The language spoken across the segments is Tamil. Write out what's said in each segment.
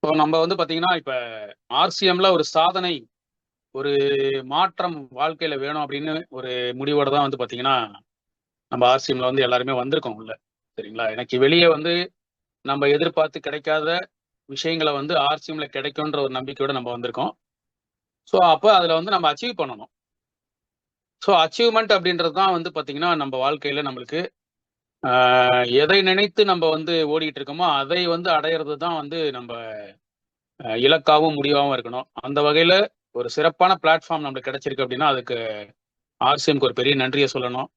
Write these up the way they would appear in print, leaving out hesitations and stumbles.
ஸோ நம்ம வந்து பார்த்தீங்கன்னா, இப்ப ஆர்சிஎம்ல ஒரு சாதனை, ஒரு மாற்றம் வாழ்க்கையில வேணும் அப்படின்னு ஒரு முடிவோட தான் வந்து பார்த்தீங்கன்னா, நம்ம ஆர்சிஎம்ல வந்து எல்லாருமே வந்திருக்கோம் உள்ள. சரிங்களா? எனக்கு வெளிய வந்து நம்ம எதிர்பார்த்து கிடைக்காத விஷயங்கள வந்து ஆர்சிஎம்ல கிடைக்குன்ற ஒரு நம்பிக்கையோட நம்ம வந்திருக்கோம். ஸோ அப்ப அதுல வந்து நம்ம அச்சீவ் பண்ணணும். ஸோ அச்சீவ்மென்ட் அப்படின்றது தான் வந்து பார்த்தீங்கன்னா, நம்ம வாழ்க்கையில நம்மளுக்கு ஆ எதை நினைத்து நம்ம வந்து ஓடிட்டு இருக்கோமோ, அதை வந்து அடையறது தான் வந்து நம்ப இலக்காவும், முடிவாவும் இருக்கணும். அந்த வகையில ஒரு சிறப்பான பிளாட்ஃபார்ம் நம்மளுக்கு கிடைச்சிருக்கு அப்படின்னா, அதுக்கு ஆர்சிஎம்க்கு ஒரு பெரிய நன்றிய சொல்லணும்.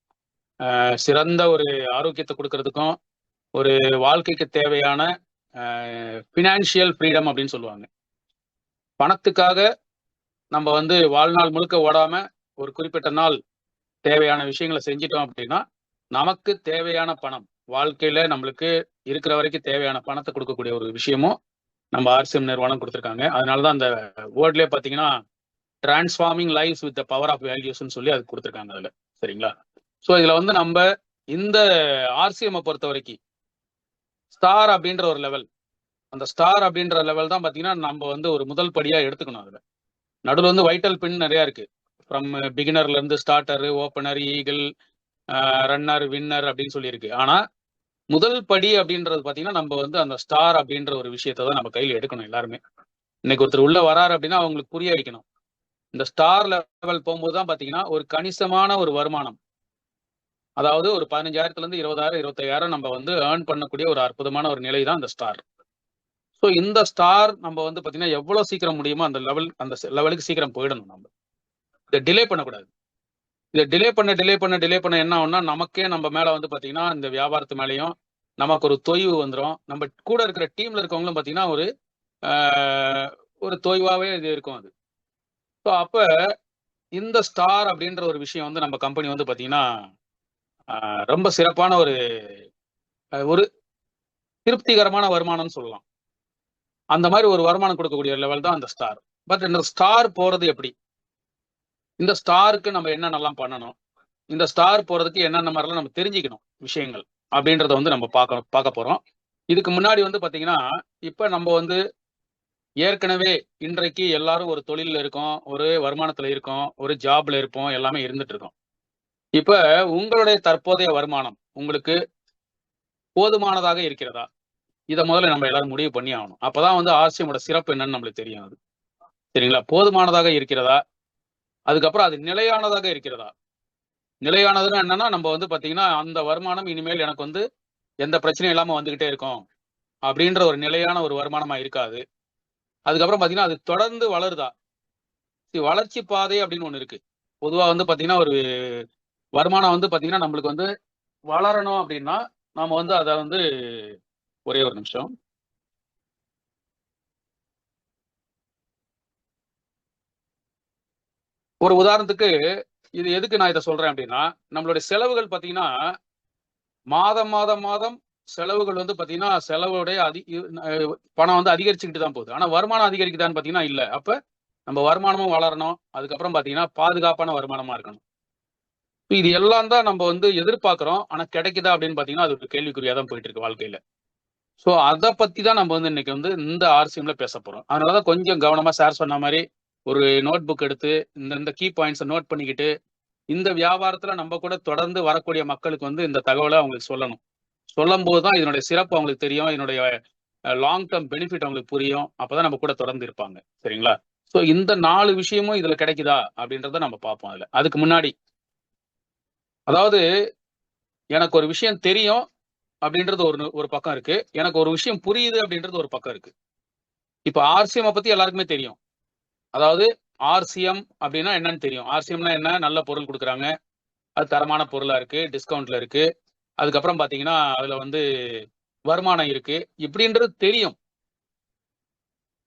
சிறந்த ஒரு ஆரோக்கியத்த குடுக்கறதுக்கும், ஒரு வாழ்க்கைக்கு தேவையான ஃபினான்ஷியல் ஃப்ரீடம் அப்படின்னு சொல்லுவாங்க. பணத்துக்காக நம்ம வந்து வாழ்நாள் முழுக்க ஓடாம, ஒரு குறிப்பிட்ட நாள் தேவையான விஷயங்கள செஞ்சுட்டோம் அப்படின்னா, நமக்கு தேவையான பணம், வாழ்க்கையில நம்மளுக்கு இருக்கிற வரைக்கும் தேவையான பணத்த குடுக்கக்கூடிய ஒரு விஷயமும் நம்ம ஆர்சிஎம் நிறுவனம் குடுத்திருக்காங்க. அதனால தான் அந்த வேர்ட்லயே பார்த்தீங்கன்னா, transforming lives with the power of வேல்யூஸ்ன்னு சொல்லி அதுக்கு குடுத்திருக்காங்க அதுல. சரிங்களா? ஸோ இதுல வந்து நம்ப இந்த ஆர்சிஎம்ம பொறுத்தவரைக்கி, ஸ்டார் அப்படின்ற ஒரு லெவல். அந்த ஸ்டார் அப்படின்ற லெவல் தான் பார்த்தீங்கன்னா, நம்ப வந்து ஒரு முதல் படியா எடுத்துக்கணும் அதுல. நடுவுல வந்து வைட்டல் பின் நெறைய இருக்கு. ஃப்ரம் பிகினர்ல இருந்து starter, opener, eagle, runner, winner அப்படின்னு சொல்லி இருக்கு. ஆனா, முதல் படி அப்படின்றது பார்த்தீங்கன்னா, நம்ப வந்து அந்த ஸ்டார் அப்படின்ற ஒரு விஷயத்த தான் நம்ம கையில எடுக்கணும் எல்லாருமே. இன்னைக்கு ஒருத்தர் உள்ள வராரு அப்படின்னா, அவங்களுக்கு புரிய வைக்கணும். இந்த ஸ்டார் லெவல் போம்போது தான் பார்த்தீங்கன்னா, ஒரு கணிசமான ஒரு வருமானம். அதாவது ஒரு 15,000லேருந்து 20,000, 25,000 நம்ம வந்து ஏர்ன் பண்ணக்கூடிய ஒரு அற்புதமான ஒரு நிலை தான் இந்த ஸ்டார். ஸோ இந்த ஸ்டார் நம்ம வந்து பார்த்தீங்கன்னா, எவ்வளோ சீக்கிரம் முடியுமோ அந்த லெவலுக்கு சீக்கிரம் போயிடணும் நம்ம. இத டிலே பண்ணக்கூடாது. இத டிலே பண்ண என்ன ஆகும்னா, நமக்கே நம்ம மேல வந்து பார்த்தீங்கன்னா, இந்த வியாபாரத்து மேலயும் நமக்கு ஒரு தொய்வு வந்துரும். நம்ம கூட இருக்கிற டீம்ல இருக்கவங்களும் பார்த்தீங்கன்னா, ஆ ஒரு தொய்வாவே இது இருக்கும் அது. ஸோ அப்ப இந்த ஸ்டார் அப்படின்ற ஒரு விஷயம் வந்து நம்ம கம்பெனி வந்து பார்த்தீங்கன்னா, ஆ ரொம்ப சிறப்பான ஒரு திருப்திகரமான வருமானம்னு சொல்லலாம். அந்த மாரி ஒரு வருமானம் குடுக்கக்கூடிய லெவல் தான் அந்த ஸ்டார். பட் இந்த ஸ்டார் போறது எப்படி? இந்த ஸ்டாருக்கு நம்ம என்னென்னலாம் பண்ணணும்? இந்த ஸ்டார் போறதுக்கு என்னென்ன மாரிலாம் நம்ம தெரிஞ்சுக்கணும் விஷயங்கள். அப்படின்றத வந்து நம்ம பாக்க போறோம். இதுக்கு முன்னாடி வந்து பாத்தீங்கன்னா, இப்ப நம்ம வந்து ஏற்கனவே இன்றைக்கு எல்லாரும் ஒரு தொழில்ல இருக்கோம், ஒரு வருமானத்துல இருக்கோம், ஒரு ஜாப்ல இருப்போம், எல்லாமே இருந்துட்டு இருக்கோம். இப்ப உங்களுடைய தற்போதைய வருமானம் உங்களுக்கு போதுமானதாக இருக்கிறதா? இத முதல்ல நம்ம எல்லாரும் முடிவு பண்ணி ஆகணும். அப்பதான் வந்து ஆர்சிஎம்மோட சிறப்பு என்னன்னு நம்மளுக்கு தெரியும் அது. சரிங்களா? போதுமானதாக இருக்கிறதா? அதுக்கப்புறம் அது நிலையானதாக இருக்கிறதா? நிலையானதுன்னா என்னன்னா, நம்ம வந்து பார்த்தீங்கன்னா, அந்த வருமானம் இனிமேல் எனக்கு வந்து எந்த பிரச்சனையும் இல்லாம வந்துகிட்டே இருக்கும். அப்படின்ற ஒரு நிலையான ஒரு வருமானமா இருக்காது. அதுக்கப்புறம் பார்த்தீங்கன்னா, அது தொடர்ந்து வளருதா? வளர்ச்சி பாதை அப்படின்னு ஒண்ணு இருக்கு. பொதுவா வந்து பார்த்தீங்கன்னா, ஒரு வருமானம் வந்து பார்த்தீங்கன்னா, நம்மளுக்கு வந்து வளரணும் அப்படின்னா, நாம வந்து அத வந்து ஒரே ஒரு நிமிஷம். ஒரு உதாரணத்துக்கு, இது எதுக்கு நான் இத சொல்றேன் அப்படின்னா, நம்மளுடைய செலவுகள் பார்த்தீங்கன்னா, மாதம் செலவுகள் வந்து பார்த்தீங்கன்னா, செலவுடைய அதி இ அ பணம் வந்து அதிகரிச்சுக்கிட்டு தான் போகுது. ஆனா வருமானம் அதிகரிக்குதான்னு பார்த்தீங்கன்னா, இல்ல. அப்ப நம்ம வருமானமும் வளரணும். அதுக்கப்புறம் பார்த்தீங்கன்னா, பாதுகாப்பான வருமானமா இருக்கணும். இது எல்லாம் தான் நம்ம வந்து எதிர்பார்க்கிறோம். ஆனா கிடைக்குதா அப்படின்னு பார்த்தீங்கன்னா, அது ஒரு கேள்விக்குறியா தான் போயிட்டு இருக்கு வாழ்க்கையில. ஸோ அத பத்தி தான் நம்ம வந்து இன்னைக்கு வந்து இந்த ஆர்சிஎம்ல பேசப் போறோம். அதனால தான் கொஞ்சம் கவனமா சார் சொன்ன மாரி, ஒரு நோட் புக் எடுத்து, இந்த கீ பாயிண்ட்ஸ நோட் பண்ணிக்கிட்டு, இந்த வியாபாரத்துல நம்ம கூட தொடர்ந்து வரக்கூடிய மக்களுக்கு வந்து இந்த தகவல அவங்களுக்கு சொல்லணும். சொல்லும்போது தான் இதனுடைய சிறப்பு அவங்களுக்கு தெரியும். இதனுடைய லாங் டெர்ம் பெனிஃபிட் அவங்களுக்கு புரியும். அப்பதான் நம்ம கூட தொடர்ந்து இருப்பாங்க. சரிங்களா? ஸோ இந்த 4 விஷயமும் இதுல கிடைக்குதா? அப்படின்றத நம்ம பார்ப்போம் அதுல. அதுக்கு முன்னாடி, அதாவது எனக்கு ஒரு விஷயம் தெரியும் அப்படின்றது ஒரு பக்கம் இருக்கு. எனக்கு ஒரு விஷயம் புரியுது அப்படின்றது ஒரு பக்கம் இருக்கு. இப்ப ஆர்சிஎம்ம பத்தி எல்லாருக்குமே தெரியும். அதாவது ஆர்சிஎம் அப்படின்னா என்னன்னு தெரியும். ஆர்சிஎம்னா என்ன? நல்ல பொருள் குடுக்குறாங்க. அது தரமான பொருளா இருக்கு. டிஸ்கவுண்ட்ல இருக்கு. அதுக்கப்புறம் பார்த்தீங்கன்னா, அதுல வந்து வருமானம் இருக்கு. இப்படின்றது தெரியும்.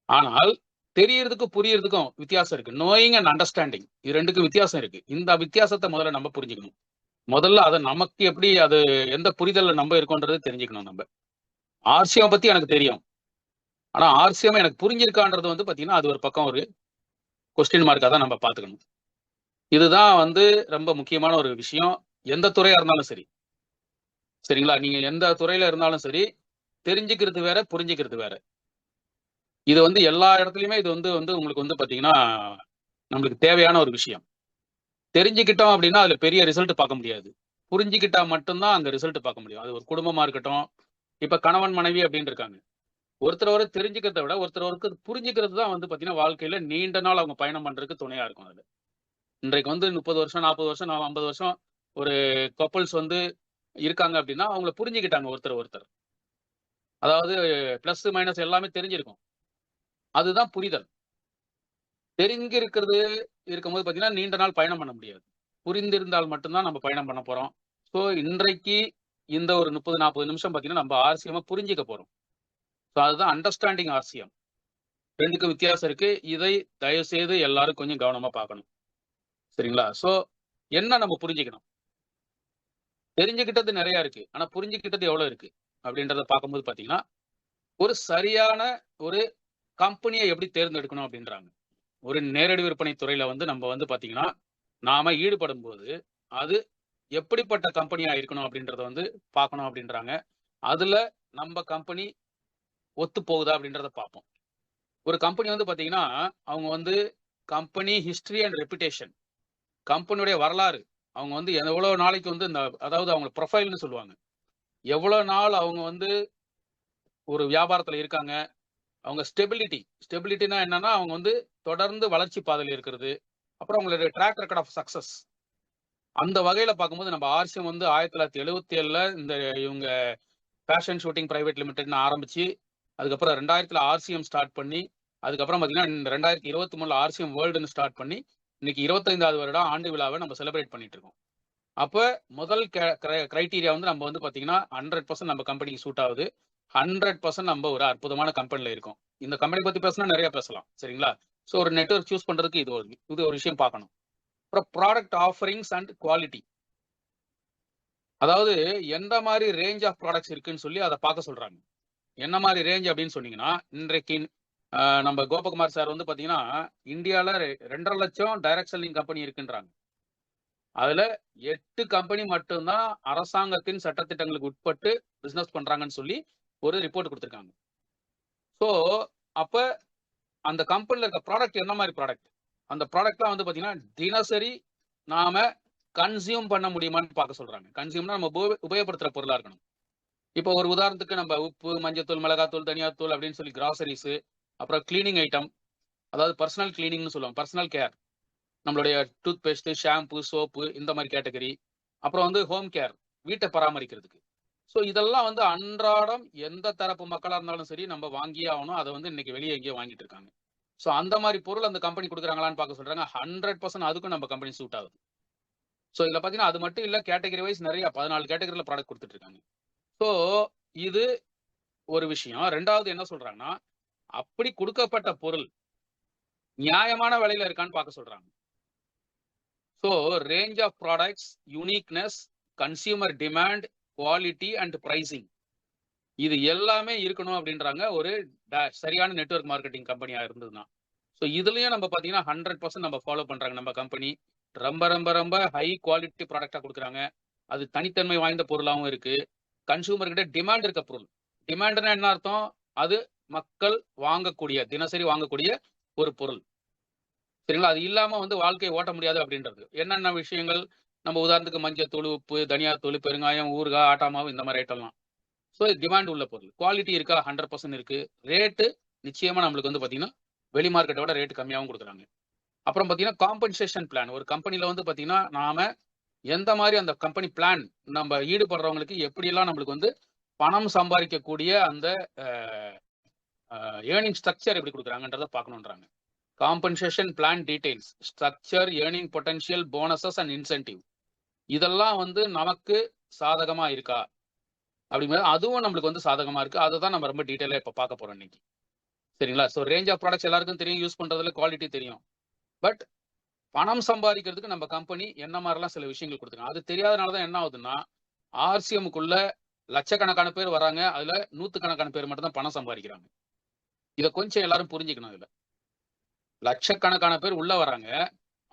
ஆனால் தெரியறதுக்கும், புரியறதுக்கும் வித்தியாசம் இருக்கு. நோயிங் அண்ட் அண்டர்ஸ்டாண்டிங் இது 2க்கும் வித்தியாசம் இருக்கு. இந்த வித்தியாசத்த முதல்ல நம்ம புரிஞ்சுக்கணும். முதல்ல அத நமக்கு எப்படி அது எந்த புரிதல்ல நம்ம இருக்கோம்ன்றத தெரிஞ்சுக்கணும் நம்ப. ஆர்சிஎம் பத்தி எனக்கு தெரியும். ஆனா ஆர்சிஎம் எனக்கு புரிஞ்சிருக்கான்றது வந்து பார்த்தீங்கன்னா, அது ஒரு பக்கம் ஒரு கொஸ்டின் மார்க்கா தான் நம்ம பார்த்துக்கணும். இதுதான் வந்து ரொம்ப முக்கியமான ஒரு விஷயம். எந்த துறையா இருந்தாலும் சரி. சரிங்களா? நீங்க எந்த துறையில இருந்தாலும் சரி, தெரிஞ்சுக்கிறது வேற, புரிஞ்சுக்கிறது வேற. இது வந்து எல்லா இடத்துலையுமே இது வந்து வந்து உங்களுக்கு வந்து பார்த்தீங்கன்னா நம்மளுக்கு தேவையான ஒரு விஷயம். தெரிஞ்சுக்கிட்டோம் அப்படின்னா அதுல பெரிய ரிசல்ட் பார்க்க முடியாது. புரிஞ்சுக்கிட்டா மட்டும்தான் அந்த ரிசல்ட் பார்க்க முடியும். அது ஒரு குடும்பமா இருக்கட்டும். இப்ப கணவன் மனைவி அப்படின்னு இருக்காங்க. ஒருத்தர் தெரிஞ்சுக்கிறத விட ஒருத்தருக்கு புரிஞ்சுக்கிறது தான் வந்து பார்த்தீங்கன்னா வாழ்க்கையில நீண்ட நாள் அவங்க பயணம் பண்றதுக்கு துணையா இருக்கும் அதுல. இன்றைக்கு வந்து 30 வருஷம், 40 வருஷம், 50 வருஷம் ஒரு கப்புள்ஸ் வந்து இருக்காங்க அப்படின்னா அவங்கள புரிஞ்சுக்கிட்டாங்க ஒருத்தர். அதாவது பிளஸ் மைனஸ் எல்லாமே தெரிஞ்சிருக்கும். அதுதான் புரிதல். தெரிஞ்சிருக்கிறது இருக்கும்போது பார்த்தீங்கன்னா, நீண்ட நாள் பயணம் பண்ண முடியாது. புரிந்திருந்தால் மட்டும் தான் நம்ம பயணம் பண்ண போறோம். ஸோ இன்றைக்கு இந்த ஒரு 30, 40 நிமிஷம் பார்த்தீங்கன்னா, நம்ம ஆர்சிஎம்ம புரிஞ்சுக்க போறோம். ஸோ அதுதான் அண்டர்ஸ்டாண்டிங் ஆர்சிஎம். 2க்கும் வித்தியாசம் இருக்கு. இதை தயவுசெய்து எல்லாரும் கொஞ்சம் கவனமா பார்க்கணும். சரிங்களா? ஸோ என்ன நம்ம புரிஞ்சுக்கணும்? தெரிஞ்சுக்கிட்டது நெறைய இருக்கு. ஆனா புரிஞ்சுக்கிட்டது எவ்வளோ இருக்கு? அப்படின்றத பார்க்கும்போது பார்த்தீங்கன்னா, ஒரு சரியான ஒரு கம்பெனிய எப்படி தேர்ந்தெடுக்கணும் அப்படின்றாங்க. ஒரு நேரடி விற்பனை துறையில வந்து நம்ம வந்து பார்த்தீங்கன்னா, நாம ஈடுபடும்போது, அது எப்படிப்பட்ட கம்பெனியா இருக்கணும் அப்படின்றத வந்து பார்க்கணும் அப்படின்றாங்க. அதுல நம்ம கம்பெனி ஒத்து போகுதா அப்படின்றத பார்ப்போம். ஒரு கம்பெனி வந்து பார்த்தீங்கன்னா, அவங்க வந்து கம்பெனி ஹிஸ்டரி அண்ட் ரெப்புடேஷன் கம்பெனியுடைய வரலாறு. அவங்க வந்து எவ்வளோ நாளைக்கு வந்து இந்த அதாவது அவங்க ப்ரொஃபைல்ன்னு சொல்லுவாங்க. எவ்வளோ நாள் அவங்க வந்து ஒரு வியாபாரத்துல இருக்காங்க. அவங்க ஸ்டெபிலிட்டினா என்னன்னா, அவங்க வந்து தொடர்ந்து வளர்ச்சி பாதையில இருக்கிறது. அப்புறம் அவங்களுடைய ட்ராக் ரெக்கார்ட் ஆஃப் சக்சஸ். அந்த வகையில பார்க்கும்போது நம்ம ஆர்சிஎம் வந்து 1977ல இந்த இவங்க ஃபேஷன் ஷூட்டிங் பிரைவேட் லிமிடெட்னு ஆரம்பிச்சு, அதுக்கப்புறம் 2000ல ஆர்சிஎம் ஸ்டார்ட் பண்ணி, அதுக்கப்புறம் பார்த்தீங்கன்னா 2023ல ஆர்சிஎம் வேர்ல்டுன்னு ஸ்டார்ட் பண்ணி, இன்னைக்கு 25வது வருடம் ஆண்டு விழாவை நம்ம செலிப்ரேட் பண்ணிட்டு இருக்கோம். அப்ப முதல் கிரைட்டீரியா வந்து நம்ம வந்து பார்த்தீங்கன்னா 100% நம்ம கம்பெனிக்கு சூட் ஆகுது. 100% நம்ம ஒரு அற்புதமான கம்பெனில இருக்கோம். இந்த கம்பெனி பத்தி பேசினா நிறைய பேசலாம். சரிங்களா? ஸோ ஒரு நெட்வொர்க் சூஸ் பண்றதுக்கு இது ஒரு விஷயம் பார்க்கணும். அப்புறம் ப்ராடக்ட் ஆஃபரிங்ஸ் அண்ட் குவாலிட்டி. அதாவது எந்த மாதிரி ரேஞ்ச் ஆஃப் ப்ராடக்ட்ஸ் இருக்குன்னு சொல்லி அதை பார்க்க சொல்றாங்க. என்ன மாதிரி ரேஞ்ச் அப்படின்னு சொன்னீங்கன்னா, இன்றைக்கு நம்ம கோபகுமார் சார் வந்து பார்த்தீங்கன்னா, இந்தியால 2.5 லட்சம் டைரக்ட் செல்லிங் கம்பெனி இருக்குன்றாங்க. அதுல 8 கம்பெனி மட்டும்தான் அரசாங்கத்தின் சட்டதிட்டங்களுக்கு உட்பட்டு பிசினஸ் பண்றாங்கன்னு சொல்லி ஒரு ரிப்போர்ட் கொடுத்திருக்காங்க. ஸோ அப்ப அந்த கம்பெனில இருக்க ப்ராடக்ட் என்ன மாதிரி ப்ராடக்ட்? அந்த ப்ராடக்ட்லாம் வந்து பார்த்தீங்கன்னா, தினசரி நாம கன்சியூம் பண்ண முடியுமான்னு பார்க்க சொல்றாங்க. கன்சியூம்னா நம்ம உபயோகப்படுத்துற பொருளா இருக்கணும். இப்போ ஒரு உதாரணத்துக்கு நம்ம உப்பு, மஞ்சத்தூள், மிளகாத்தூள், தனியாத்தூள் அப்படின்னு சொல்லி கிராசரிஸ், அப்புறம் கிளீனிங் ஐட்டம், அதாவது பர்சனல் கிளீனிங்னு சொல்லுவாங்க. Personal care. நம்மளுடைய டூத் பேஸ்ட், ஷாம்பு, சோப்பு இந்த மாதிரி கேட்டகரி. அப்புறம் வந்து ஹோம் கேர், வீட்டை பராமரிக்கிறதுக்கு. ஸோ இதெல்லாம் வந்து அன்றாடம் எந்த தரப்பு மக்களா இருந்தாலும் சரி நம்ம வாங்கியே ஆகணும். அதை வந்து இன்னைக்கு வெளியே எங்கேயோ வாங்கிட்டு இருக்காங்க. ஸோ அந்த மாதிரி பொருள் அந்த கம்பெனி கொடுக்குறாங்களான்னு பார்க்க சொல்றாங்க. 100% அதுக்கும் நம்ம கம்பெனி சூட் ஆகுது. ஸோ இதுல பாத்தீங்கன்னா அது மட்டும் இல்ல, கேட்டகரி வைஸ் நிறைய 14 கேட்டகரியில ப்ராடக்ட் கொடுத்துட்டு இருக்காங்க. ஸோ இது ஒரு விஷயம். 2வது என்ன சொல்றாங்கன்னா, அப்படி கொடுக்கப்பட்ட பொருள் நியாயமான விலையில இருக்கான்னு பார்க்க சொல்றாங்க. So range of products, uniqueness, consumer demand, quality and pricing. இது எல்லாமே இருக்கணும் அப்படின்றாங்க ஒரு சரியான நெட்வொர்க் மார்க்கெட்டிங் கம்பெனியா இருந்ததுன்னா. ஸோ இதுலயும் நம்ம பாத்தீங்கன்னா 100% நம்ம ஃபாலோ பண்றாங்க நம்ம கம்பெனி. ரொம்ப ரொம்ப ரொம்ப ஹை குவாலிட்டி ப்ராடக்டா கொடுக்குறாங்க. அது தனித்தன்மை வாய்ந்த பொருளாகவும் இருக்கு. கன்சூமர் கிட்ட டிமாண்ட் இருக்க பொருள். டிமாண்ட்னா என்ன அர்த்தம்? அது மக்கள் வாங்கக்கூடிய, தினசரி வாங்கக்கூடிய ஒரு பொருள். சரிங்களா? அது இல்லாம வந்து வாழ்க்கையை ஓட்ட முடியாது அப்படின்றது. என்னென்ன விஷயங்கள்? நம்ம உதாரணத்துக்கு மஞ்சத்தூள், உப்பு, தனியாத்தூள், பெருங்காயம், ஊறுகாய், ஆட்டா மாவு இந்த மாதிரி ஐட்டம்லாம். ஸோ டிமாண்ட் உள்ள பொருள். குவாலிட்டி இருக்கா? 100% இருக்கு. ரேட்டு நிச்சயமா நம்மளுக்கு வந்து பார்த்தீங்கன்னா, வெளி மார்க்கெட்டை விட ரேட் கம்மியாவும் குடுக்குறாங்க. அப்புறம் பார்த்தீங்கன்னா, காம்பன்சேஷன் பிளான். ஒரு கம்பெனில வந்து பார்த்தீங்கன்னா, நாம எந்த மாரி அந்த கம்பெனி பிளான் நம்ம ஈடுபடுறவங்களுக்கு எப்படியெல்லாம் நம்மளுக்கு வந்து பணம் சம்பாதிக்கக்கூடிய அந்த அ அ ஏர்னிங் ஸ்ட்ரக்சர் எப்படி குடுக்குறாங்கன்றத பார்க்கணுன்றாங்க. Compensation plan details, structure, earning potential, bonuses and incentive. இதெல்லாம் வந்து நமக்கு சாதகமா இருக்கா? அப்படிங்கிறது அதுவும் நம்மளுக்கு வந்து சாதகமா இருக்கு. அததான் நம்ம ரொம்ப டீட்டெயிலா இப்ப பார்க்க போறோம் இன்னைக்கு. சரிங்களா? ஸோ ரேஞ்ச் ஆஃப் ப்ராடக்ட்ஸ் எல்லாருக்கும் தெரியும். யூஸ் பண்றதுல குவாலிட்டி தெரியும். பட் பணம் சம்பாதிக்கிறதுக்கு நம்ம கம்பெனி என்ன மாதிரிலாம் சில விஷயங்கள் குடுத்துருக்காங்க. அது தெரியாதனால தான் என்ன ஆகுதுன்னா, ஆர்சிஎம்க்குள்ள லட்சக்கணக்கான பேர் வராங்க. அதுல நூத்துக்கணக்கான பேர் மட்டும் தான் பணம் சம்பாதிக்கிறாங்க. இத கொஞ்சம் எல்லாரும் புரிஞ்சுக்கணும் இதுல. லட்சக்கணக்கான பேர் உள்ள வராங்க.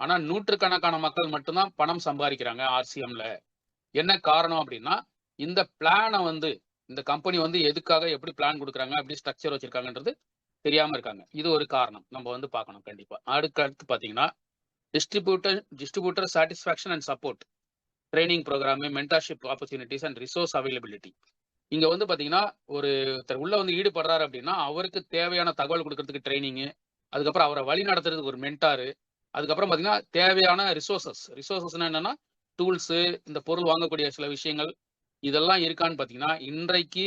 ஆனா நூற்றுக்கணக்கான மக்கள் மட்டும் தான் பணம் சம்பாதிக்கிறாங்க ஆர்சிஎம்ல. என்ன காரணம் அப்படின்னா, இந்த பிளான வந்து இந்த கம்பெனி வந்து எதுக்காக எப்படி பிளான் குடுக்குறாங்க, எப்படி ஸ்ட்ரக்சர் வச்சிருக்காங்கன்றது தெரியாம இருக்காங்க. இது ஒரு காரணம் நம்ம வந்து பார்க்கணும் கண்டிப்பா. அடுத்து பார்த்தீங்கன்னா, distributor satisfaction and support, training program, mentorship opportunities and resource availability. இங்க வந்து பார்த்தீங்கன்னா, ஒருத்தர் உள்ள வந்து ஈடுபடுறாரு அப்படின்னா, அவருக்கு தேவையான தகவல் குடுக்கறதுக்கு ட்ரெய்னிங்கு, அதுக்கப்புறம் அவர வழி நடத்துறதுக்கு ஒரு மென்டாரு, அதுக்கப்புறம் பார்த்தீங்கன்னா, தேவையான ரிசோர்ஸஸ்னா என்னன்னா, டூல்ஸு, இந்த பொருள் வாங்கக்கூடிய சில விஷயங்கள், இதெல்லாம் இருக்கான்னு பார்த்தீங்கன்னா, இன்றைக்கு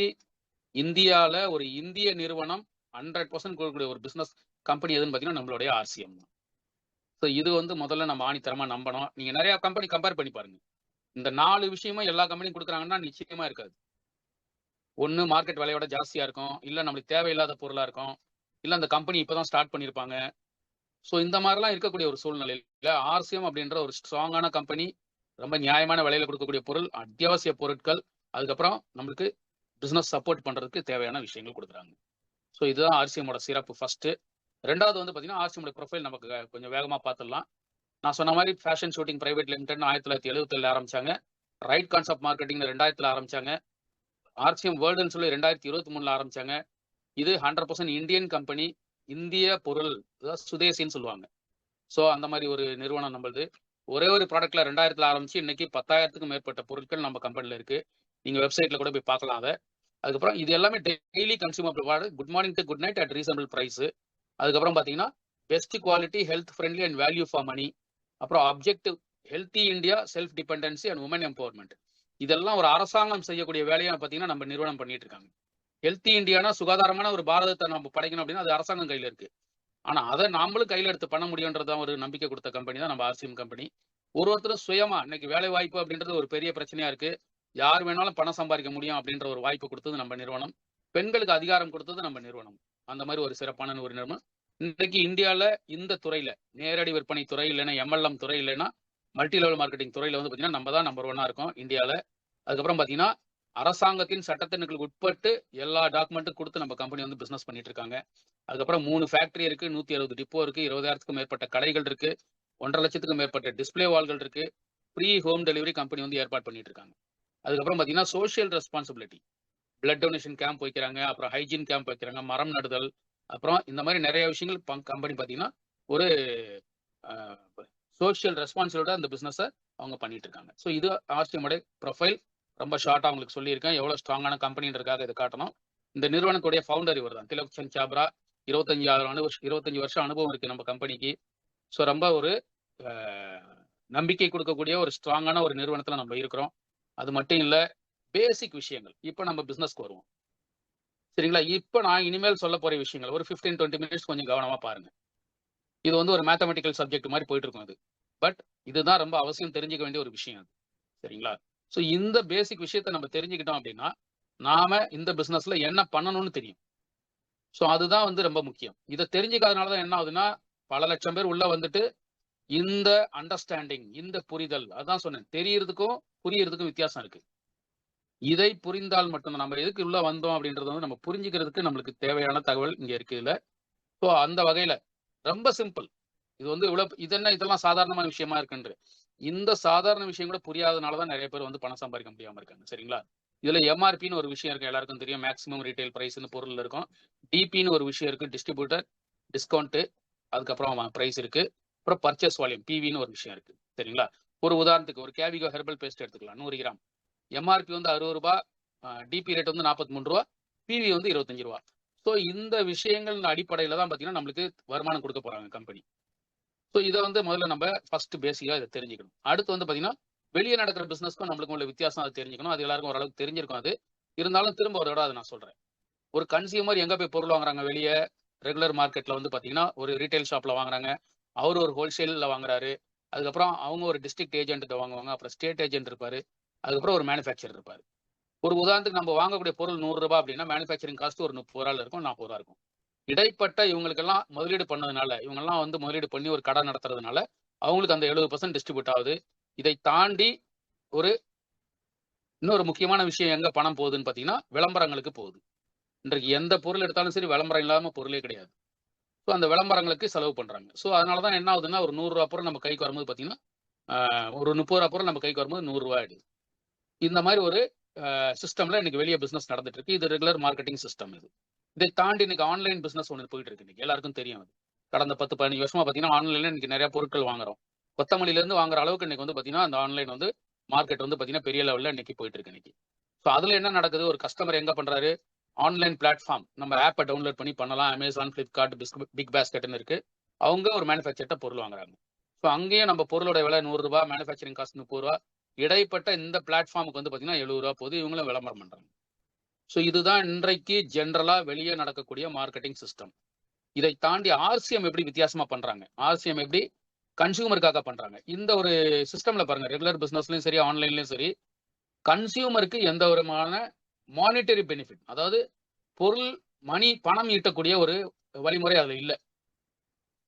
இந்தியால ஒரு இந்திய நிறுவனம் 100% கொடுக்கக்கூடிய ஒரு பிசினஸ் கம்பெனி எதுன்னு பார்த்தீங்கன்னா, நம்மளுடைய ஆர்சிஎம் தான். ஸோ இது வந்து முதல்ல நம்ம ஆணித்தரமா நம்பணும். நீங்க நெறைய கம்பெனி கம்பேர் பண்ணி பாருங்க. இந்த 4 விஷயமும் எல்லா கம்பெனியும் குடுக்குறாங்கன்னா, நிச்சயமா இருக்காது. ஒண்ணு மார்க்கெட் விலையோட ஜாஸ்தியா இருக்கும். இல்ல நம்மளுக்கு தேவையில்லாத பொருளா இருக்கும். இல்ல அந்த கம்பெனி இப்ப தான் ஸ்டார்ட் பண்ணியிருப்பாங்க. ஸோ இந்த மாரிலாம் இருக்கக்கூடிய ஒரு சூழ்நிலையில ஆர்சிஎம் அப்படின்ற ஒரு ஸ்ட்ராங்கான கம்பெனி, ரொம்ப நியாயமான விலையில குடுக்கக்கூடிய பொருள், அத்தியாவசிய பொருட்கள், அதுக்கப்புறம் நம்மளுக்கு பிசினஸ் சப்போர்ட் பண்றதுக்கு தேவையான விஷயங்கள் குடுக்குறாங்க. ஸோ இதுதான் ஆர்சிஎம்மோட சிறப்பு ஃபர்ஸ்ட்டு. 2வது வந்து பார்த்தீங்கன்னா, ஆர்சிஎம்மோட ப்ரொஃபைல் நமக்கு கொஞ்சம் வேகமா பார்த்துடலாம். நான் சொன்ன மாரி ஃபேஷன் ஷூட்டிங் பிரைவேட் லிமிடெட்னு 1977ல ஆரம்பிச்சாங்க. ரைட் கான்செப்ட் மார்க்கெட்டிங்னு 2000ல ஆரம்பிச்சாங்க. ஆர்சிஎம் வேர்ல்டுன்னு சொல்லி 2023ல ஆரம்பிச்சாங்க. இது 100% இந்தியன் கம்பெனி. இந்திய பொருள், அதாவது சுதேசின்னு சொல்லுவாங்க. ஸோ அந்த மாரி ஒரு நிறுவனம் நம்மளுது. ஒரே ஒரு ப்ராடக்ட்ல 2000ல ஆரம்பிச்சு இன்னைக்கு 10,000த்துக்கும் மேற்பட்ட பொருட்கள் நம்ம கம்பெனில இருக்கு. நீங்க வெப்சைட்ல கூட போய் பார்க்கலாம் அத. அதுக்கப்புறம் இது எல்லாமே daily consumable product. Good morning to good night at reasonable price. அதுக்கப்புறம் பார்த்தீங்கன்னா, best quality, health friendly and value for money. அப்புறம் objective, healthy India, self dependency and woman empowerment. இதெல்லாம் ஒரு அரசாங்கம் செய்யக்கூடிய வேலையா பார்த்தீங்கன்னா, நம்ம நிறுவனம் பண்ணிட்டு இருக்காங்க. ஹெல்த்தி இந்தியானா சுகாதாரமான ஒரு பாரதத்தை நம்ம படைக்கணும் அப்படின்னா, அது அரசாங்கம் கையில இருக்கு. ஆனா அத நாமளும் கையில எடுத்து பண்ண முடியும்ன்றதான் ஒரு நம்பிக்கை குடுத்த கம்பெனி தான் நம்ம ஆர்சிஎம் கம்பெனி. ஒருத்தரும் சுயமா இன்னைக்கு வேலை வாய்ப்பு அப்படின்றது ஒரு பெரிய பிரச்சனையா இருக்கு. யார் வேணாலும் பணம் சம்பாதிக்க முடியும் அப்படின்ற ஒரு வாய்ப்பு குடுத்தது நம்ம நிறுவனம். பெண்களுக்கு அதிகாரம் குடுத்தது நம்ம நிறுவனம். அந்த மாரி ஒரு சிறப்பான ஒரு நிறுவனம். இன்றைக்கு இந்தியால இந்த துறையில, நேரடி விற்பனை துறை இல்லைன்னா எம்எல்எம் துறை இல்லைன்னா மல்டி லெவல் மார்க்கெட்டிங் துறையில வந்து பார்த்தீங்கன்னா, நம்ம தான் நம்பர் 1 இருக்கோம் இந்தியால. அதுக்கப்புறம் பார்த்தீங்கன்னா, அரசாங்கத்தின் சட்டத்திட்டங்களுக்கு உட்பட்டு எல்லா டாக்குமெண்ட்டும் குடுத்து நம்ம கம்பெனி வந்து பிசினஸ் பண்ணிட்டு இருக்காங்க. அதுக்கப்புறம் 3 ஃபேக்டரி இருக்கு, 160 டிப்போ இருக்கு, 20,000த்துக்கும் மேற்பட்ட கடைகள் இருக்கு, 1,50,000த்துக்கும் மேற்பட்ட டிஸ்ப்ளே வால்கள் இருக்கு. ஃப்ரீ ஹோம் டெலிவரி கம்பெனி வந்து ஏற்பாடு பண்ணிட்டு இருக்காங்க. அதுக்கப்புறம் பார்த்தீங்கன்னா, social responsibility. Blood donation camp வைக்கிறாங்க, அப்புறம் ஹைஜீன் கேம்ப் வைக்கிறாங்க, மரம் நடுதல், அப்புறம் இந்த மாரி நெறைய விஷயங்கள் கம்பெனி பார்த்தீங்கன்னா, ஒரு அ சோசியல் ரெஸ்பான்சிபிலிட்டியோட அந்த பிசினஸ அவங்க பண்ணிட்டு இருக்காங்க. ஸோ இது ஆர்சிஎம்மோட ப்ரொஃபைல். ரொம்ப ஷார்ட்டா உங்களுக்கு சொல்லியிருக்கேன். எவ்வளோ ஸ்ட்ராங்கான கம்பெனின்றதுக்காக இத காட்டணும். இந்த நிறுவனத்துடைய ஃபவுண்டர் இவர் தான். திலக் சந்த் சாப்ரா. 25 வருஷம் அனுபவம் இருக்கு நம்ம கம்பெனிக்கு. ஸோ ரொம்ப ஒரு அ நம்பிக்கை குடுக்கக்கூடிய ஒரு ஸ்ட்ராங்கான ஒரு நிறுவனத்துல நம்ம இருக்கிறோம். அது மட்டும் இல்ல, பேசிக் விஷயங்கள். இப்ப நம்ம பிசினஸ்க்கு வருவோம். சரிங்களா? இப்ப நான் இனிமேல் சொல்லப் போற விஷயங்கள் ஒரு 15, 20 மினிட்ஸ் கொஞ்சம் கவனமா பாருங்க. இது வந்து ஒரு மேத்தமேட்டிக்கல் சப்ஜெக்ட் மாரி போயிட்டு இருக்கும் அது. பட் இதுதான் ரொம்ப அவசியம் தெரிஞ்சுக்க வேண்டிய ஒரு விஷயம் அது. சரிங்களா? ஸோ இந்த பேசிக் விஷயத்த நம்ம தெரிஞ்சுக்கிட்டோம் அப்படின்னா, நாம இந்த பிசினஸ்ல என்ன பண்ணணும்னு தெரியும். ஸோ அதுதான் வந்து ரொம்ப முக்கியம். இத தெரிஞ்சுக்காதனால தான் என்ன ஆகுதுன்னா, பல லட்சம் பேர் உள்ள வந்துட்டு, இந்த அண்டர்ஸ்டாண்டிங், இந்த புரிதல், அதான் சொன்னேன். தெரியறதுக்கும், புரியறதுக்கும் வித்தியாசம் இருக்கு. இதை புரிந்தால் மட்டும் தான் நம்ம எதுக்கு உள்ள வந்தோம் அப்படின்றத வந்து நம்ம புரிஞ்சுக்கிறதுக்கு நம்மளுக்கு தேவையான தகவல் இங்க இருக்கு இதுல. ஸோ அந்த வகையில ரொம்ப சிம்பிள். இது வந்து இது என்ன இதெல்லாம் சாதாரணமான விஷயமா இருக்குன்று. இந்த சாதாரண விஷயம் கூட புரியாதனால தான் நெறைய பேர் வந்து பணம் சம்பாதிக்க முடியாம இருக்காங்க. சரிங்களா? இதுல எம்ஆர்பின்னு ஒரு விஷயம் இருக்கு. எல்லாருக்கும் தெரியும். மேக்ஸிமம் ரீட்டெயில் பிரைஸ்ன்னு பொருள்ல இருக்கும். டிபின்னு ஒரு விஷயம் இருக்கு. டிஸ்ட்ரிபியூட்டர், டிஸ்கவுண்ட், அதுக்கப்புறம் பிரைஸ் இருக்கு. அப்புறம் பர்ச்சேஸ் வால்யூம், பிவின்னு ஒரு விஷயம் இருக்கு. சரிங்களா? ஒரு உதாரணத்துக்கு ஒரு கேவிகோ ஹெர்பல் பேஸ்ட் எடுத்துக்கலாம். 100 கிராம். எம்ஆர்பி வந்து ரூ. 60, டிபி ரேட் வந்து ரூ. 43, பிவி வந்து ரூ. 25. ஸோ இந்த விஷயங்கள் அடிப்படையில தான் பார்த்தீங்கன்னா, நம்மளுக்கு வருமானம் குடுக்க போறாங்க கம்பெனி. ஸோ இத வந்து முதல்ல நம்ம ஃபர்ஸ்ட் பேசிக்கா இத தெரிஞ்சுக்கணும். அடுத்து வந்து பார்த்தீங்கன்னா, வெளிய நடக்கிற பிசினஸ்க்கும் நம்மளுக்கும் உள்ள வித்தியாசம் அத தெரிஞ்சுக்கணும். அது எல்லாருக்கும் ஓரளவுக்கு தெரிஞ்சிருக்கும் அது. இருந்தாலும் திரும்ப ஒரு தடவ அத நான் சொல்றேன். ஒரு கன்சியூமர் எங்க போய் பொருள் வாங்குறாங்க வெளிய, ரெகுலர் மார்க்கெட்ல வந்து பார்த்தீங்கன்னா, ஒரு ரீட்டெயில் ஷாப்ல வாங்குறாங்க. அவரு ஒரு ஹோல்சேல்ல வாங்குறாரு. அதுக்கப்புறம் அவங்க ஒரு டிஸ்ட்ரிக்ட் ஏஜென்ட்ட வாங்குவாங்க. அப்புறம் ஸ்டேட் ஏஜென்ட் இருப்பாரு. அதுக்கப்புறம் ஒரு மேனுஃபேக்சரர் இருப்பாரு. ஒரு உதாரணத்துக்கு நம்ம வாங்கக்கூடிய பொருள் ரூ. 100 அப்படின்னா, மேனுஃபேக்சரிங் காஸ்ட் ஒரு ரூ. 30 இருக்கும், ரூ. 40 இருக்கும். இடைப்பட்ட இவங்களுக்கெல்லாம் முதலீடு பண்ணதுனால, இவங்கலாம் வந்து முதலீடு பண்ணி ஒரு கடை நடத்துறதுனால, அவங்களுக்கு அந்த 70% டிஸ்ட்ரிபியூட் ஆகுது. இதை தாண்டி ஒரு இன்னொரு முக்கியமான விஷயம் எங்க பணம் போகுதுன்னு பார்த்தீங்கன்னா, விளம்பரங்களுக்கு போகுது. இன்றைக்கு எந்த பொருள் எடுத்தாலும் சரி, விளம்பரம் இல்லாம பொருளே கிடையாது. ஸோ அந்த விளம்பரங்களுக்கு செலவு பண்றாங்க. ஸோ அதனால தான் என்ன ஆகுதுன்னா, ஒரு ரூ. 100 பொருள் நம்ம கைக்கு வரும்போது பார்த்தீங்கன்னா, ஒரு ரூ. 30 பொருள் நம்ம கைக்கு வரும்போது ரூ. 100 ஆயிடுது. இந்த மாரி ஒரு சிஸ்டம்ல இன்னைக்கு வெளிய பிசினஸ் நடந்துட்டு இருக்கு. இது ரெகுலர் மார்க்கெட்டிங் சிஸ்டம் இது. இதை தாண்டி இன்னைக்கு ஆன்லைன் பிசினஸ் ஒன்று போயிட்டு இருக்கு. இன்னைக்கு எல்லாருக்கும் தெரியும். அது கடந்த 10-15 வருஷமா பார்த்தீங்கன்னா ஆன்லைன்ல இன்னைக்கு நிறைய பொருட்கள் வாங்குறோம். கொத்தமல்லில இருந்து வாங்குற அளவுக்கு இன்னைக்கு வந்து பார்த்தீங்கன்னா அந்த ஆன்லைன் வந்து மார்க்கெட் வந்து பார்த்தீங்கன்னா பெரிய லெவல்ல இன்னைக்கு போயிட்டு இருக்கு இன்னைக்கு. ஸோ அதுல என்ன நடக்குது, ஒரு கஸ்டமர் எங்க பண்றாரு, ஆன்லைன் பிளாட்ஃபார்ம் நம்ம ஆப்பை டவுன்லோட் பண்ணி பண்ணலாம். அமேசான், ஃபிளிப்கார்ட், பிக் பாஸ்கெட்னு இருக்கு. அவங்க ஒரு மேனுஃபேக்சர்ட்ட பொருள் வாங்குறாங்க. ஸோ அங்கேயும் நம்ம பொருளோட விலை ₹100, மேனுஃபேக்சரிங் காஸ்ட் ₹30. இடைப்பட்ட இந்த பிளாட்ஃபார்முக்கு வந்து பார்த்தீங்கன்னா ₹70 போகுது. இவங்களும் விளம்பரம் பண்றாங்க. ஸோ இதுதான் இன்றைக்கு ஜென்ரலா வெளியே நடக்கக்கூடிய மார்க்கெட்டிங் சிஸ்டம். இதை தாண்டி ஆர்சிஎம் எப்படி வித்தியாசமா பண்றாங்க, ஆர்சிஎம் எப்படி கன்சியூமருக்காக பண்றாங்க. இந்த ஒரு சிஸ்டம்ல பாருங்க, ரெகுலர் பிசினஸ்லயும் சரி, ஆன்லைன்லயும் சரி, கன்சியூமருக்கு எந்த விதமான மானிட்டரி பெனிஃபிட், அதாவது பொருள் பணம் ஈட்டக்கூடிய ஒரு வழிமுறை அதுல இல்ல.